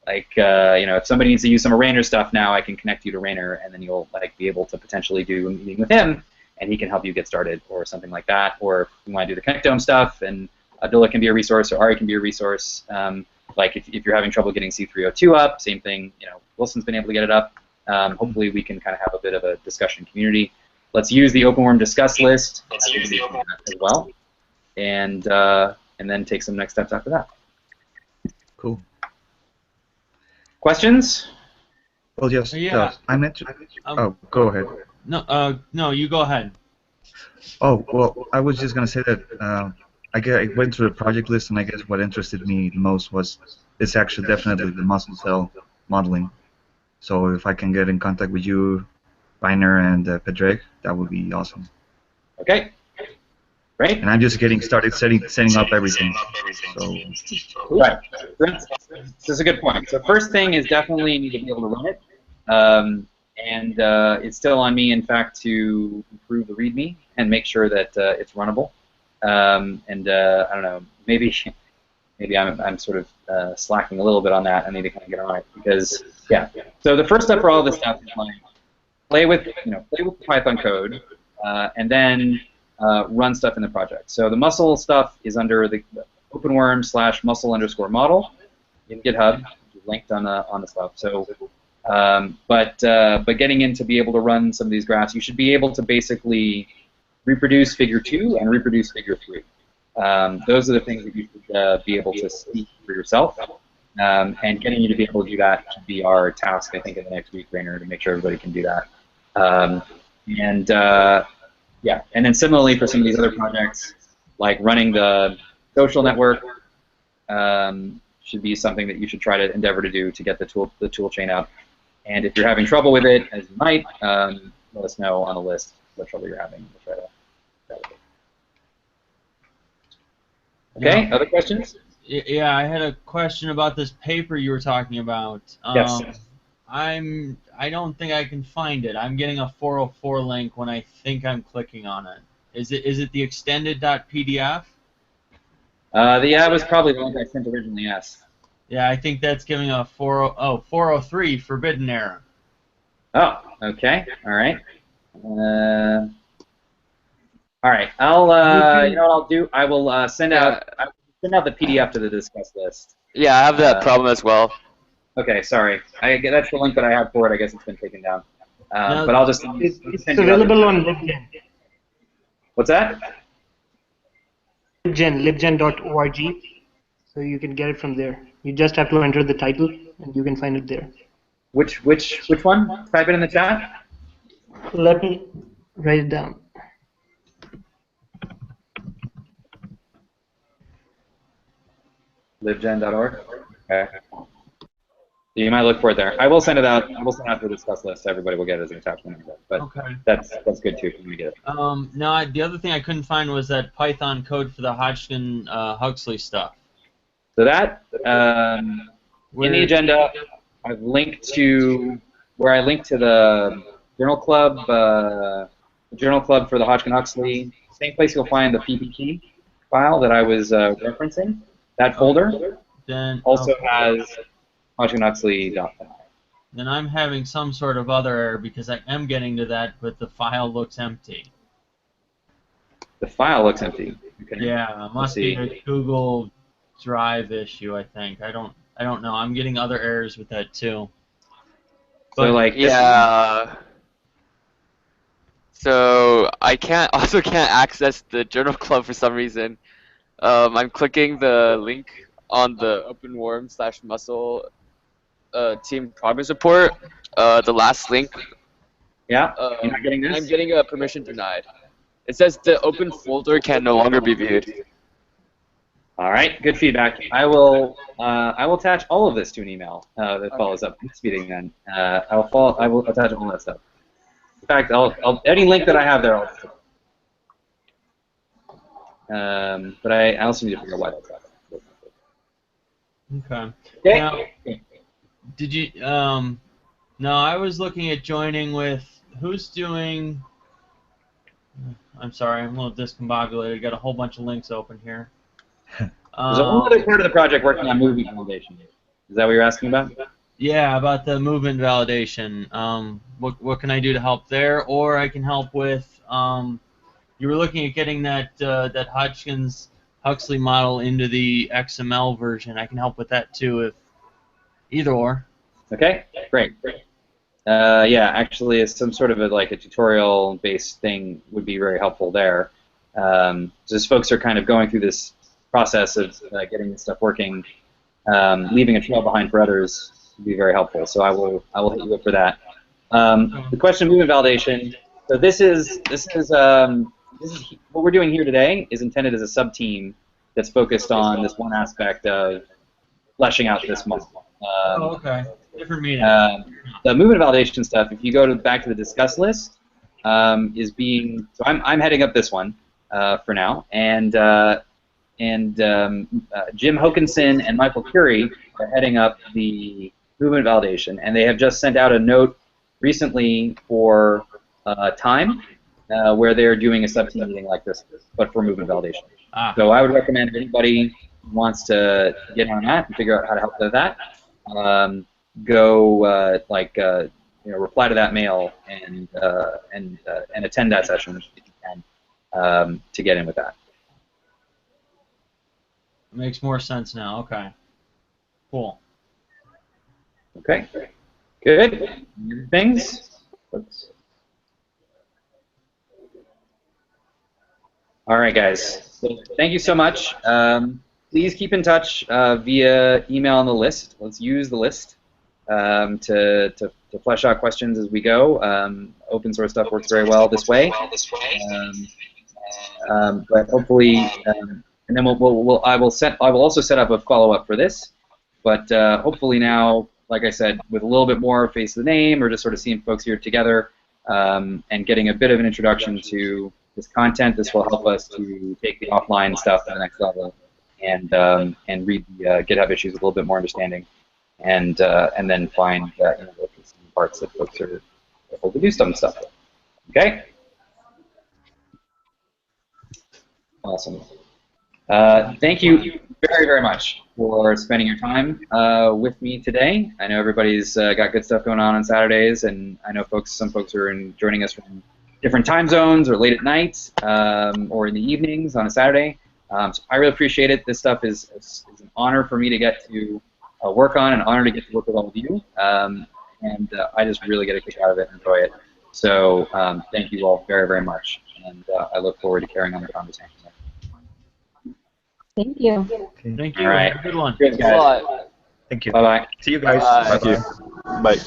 if somebody needs to use some of Rainer's stuff now, I can connect you to Rainer, and then you'll be able to potentially do a meeting with him, and he can help you get started, or something like that. Or if you want to do the Connectome stuff, and Abdullah can be a resource, or Ari can be a resource. Like if you're having trouble getting C302 up, same thing. Wilson's been able to get it up. Hopefully we can kind of have a bit of a discussion community. Let's use the OpenWorm discuss list as well, and then take some next steps after that. Cool. Questions? Well, yes. Yeah. I meant to. Oh, go ahead. No, you go ahead. Oh, well, I was just gonna say that I went through the project list, and I guess what interested me the most it's actually definitely the muscle cell modeling. So if I can get in contact with you, Rainer and Pedreg, that would be awesome. Okay. Great. And I'm just getting started setting up everything. So. Right. This is a good point. So first thing is definitely you need to be able to run it. And it's still on me, in fact, to improve the README and make sure that it's runnable. I don't know, maybe I'm sort of slacking a little bit on that. I need to kind of get on it because, yeah. So the first step for all this stuff is like play with Python code, and then run stuff in the project. So the muscle stuff is under the OpenWorm /muscle_model in GitHub, which is linked on the stuff. So, but getting in to be able to run some of these graphs, you should be able to basically reproduce figure 2 and reproduce figure 3. Those are the things that you should be able to see for yourself. And getting you to be able to do that should be our task, I think, in the next week, Rainer, to make sure everybody can do that. Yeah, and then similarly for some of these other projects, like running the social network, should be something that you should try to endeavor to do to get the tool chain up. And if you're having trouble with it, as you might, let us know on the list what trouble you're having. We'll try to. Okay, Yeah. other questions? Yeah, I had a question about this paper you were talking about. Yes. I don't think I can find it. I'm getting a 404 link when I think I'm clicking on it. Is it the extended.pdf? Yeah, it was probably the link I sent originally, yes. Yeah, I think that's giving a 403 forbidden error. Oh, okay, all right. All right, I'll you know what I'll do? I will send out the PDF to the discuss list. Yeah, I have that problem as well. Okay, sorry. That's the link that I have for it. I guess it's been taken down. But I'll just It's send you available on LibGen. What's that? libgen.org. So you can get it from there. You just have to enter the title, and you can find it there. Which one? Type it in the chat. Let me write it down. Libgen.org. Okay. You might look for it there. I will send it out. I will send it out to the discuss list, so everybody will get it as an attachment. But Okay. that's good too. When we get it. No, the other thing I couldn't find was that Python code for the Hodgkin-Huxley stuff. So that in the agenda, I've linked to where I linked to the journal club for the Hodgkin-Huxley. Same place you'll find the PPT file that I was referencing. That folder then also has Hodgkin-Huxley.py. Then I'm having some sort of other error because I am getting to that, but the file looks empty. The file looks empty. Okay. Yeah, it must be a Google Drive issue, I think. I don't know. I'm getting other errors with that too. But, so like yeah. So I can't access the journal club for some reason. I'm clicking the link on the OpenWorm/muscle team progress report. The last link. Yeah. You're not getting this? I'm getting a permission denied. It says the open folder can no longer be viewed. All right, good feedback. I will attach all of this to an email that follows up this meeting. Then I will attach all that stuff. In fact, any link that I have there, but I also need to figure out why that's happening. Okay. Now, did you? No, I was looking at joining with who's doing. I'm sorry, I'm a little discombobulated. I got a whole bunch of links open here. There's a whole other part of the project working on movement validation. Is that what you're asking about? Yeah, about the movement validation. What can I do to help there? Or I can help with. You were looking at getting that that Hodgkin-Huxley model into the XML version. I can help with that too, if either or. Okay, great. Yeah, actually, some sort of a tutorial-based thing would be very helpful there. Just folks are kind of going through this process of getting this stuff working, leaving a trail behind for others would be very helpful. So I will hit you up for that. The question of movement validation. So this is what we're doing here today is intended as a sub-team that's focused on this one aspect of fleshing out this model. Okay. Different meaning. The movement validation stuff, if you go back to the discuss list, is being. So I'm heading up this one for now, and Jim Hokinson and Michael Curie are heading up the movement validation, and they have just sent out a note recently for time where they're doing a sub-team meeting like this, but for movement validation. So I would recommend if anybody wants to get on that and figure out how to help with that, go reply to that mail and attend that session if you can to get in with that. Makes more sense now. Okay. Cool. Okay. Good. Things. All right, guys. So thank you so much. Please keep in touch via email on the list. Let's use the list to flesh out questions as we go. Open source stuff works very well this way. But hopefully, and then I will also set up a follow-up for this. But hopefully now, like I said, with a little bit more face of the name, or just sort of seeing folks here together and getting a bit of an introduction to this content, this will help us to take the offline stuff to the next level and read the GitHub issues with a little bit more understanding, and then find some parts that folks are able to do some stuff with. Okay. Awesome. Thank you very, very much for spending your time with me today. I know everybody's got good stuff going on Saturdays, and I know some folks are joining us from different time zones or late at night or in the evenings on a Saturday. So I really appreciate it. This stuff is an honor for me to get to work on, an honor to get to work with all of you, and I just really get a kick out of it and enjoy it. So thank you all very, very much, and I look forward to carrying on the conversation. Thank you. Okay. Thank you. All right. Good one. Good, guys. Thanks a lot. Thank you. Bye-bye. See you guys. Bye. Thank you. Bye.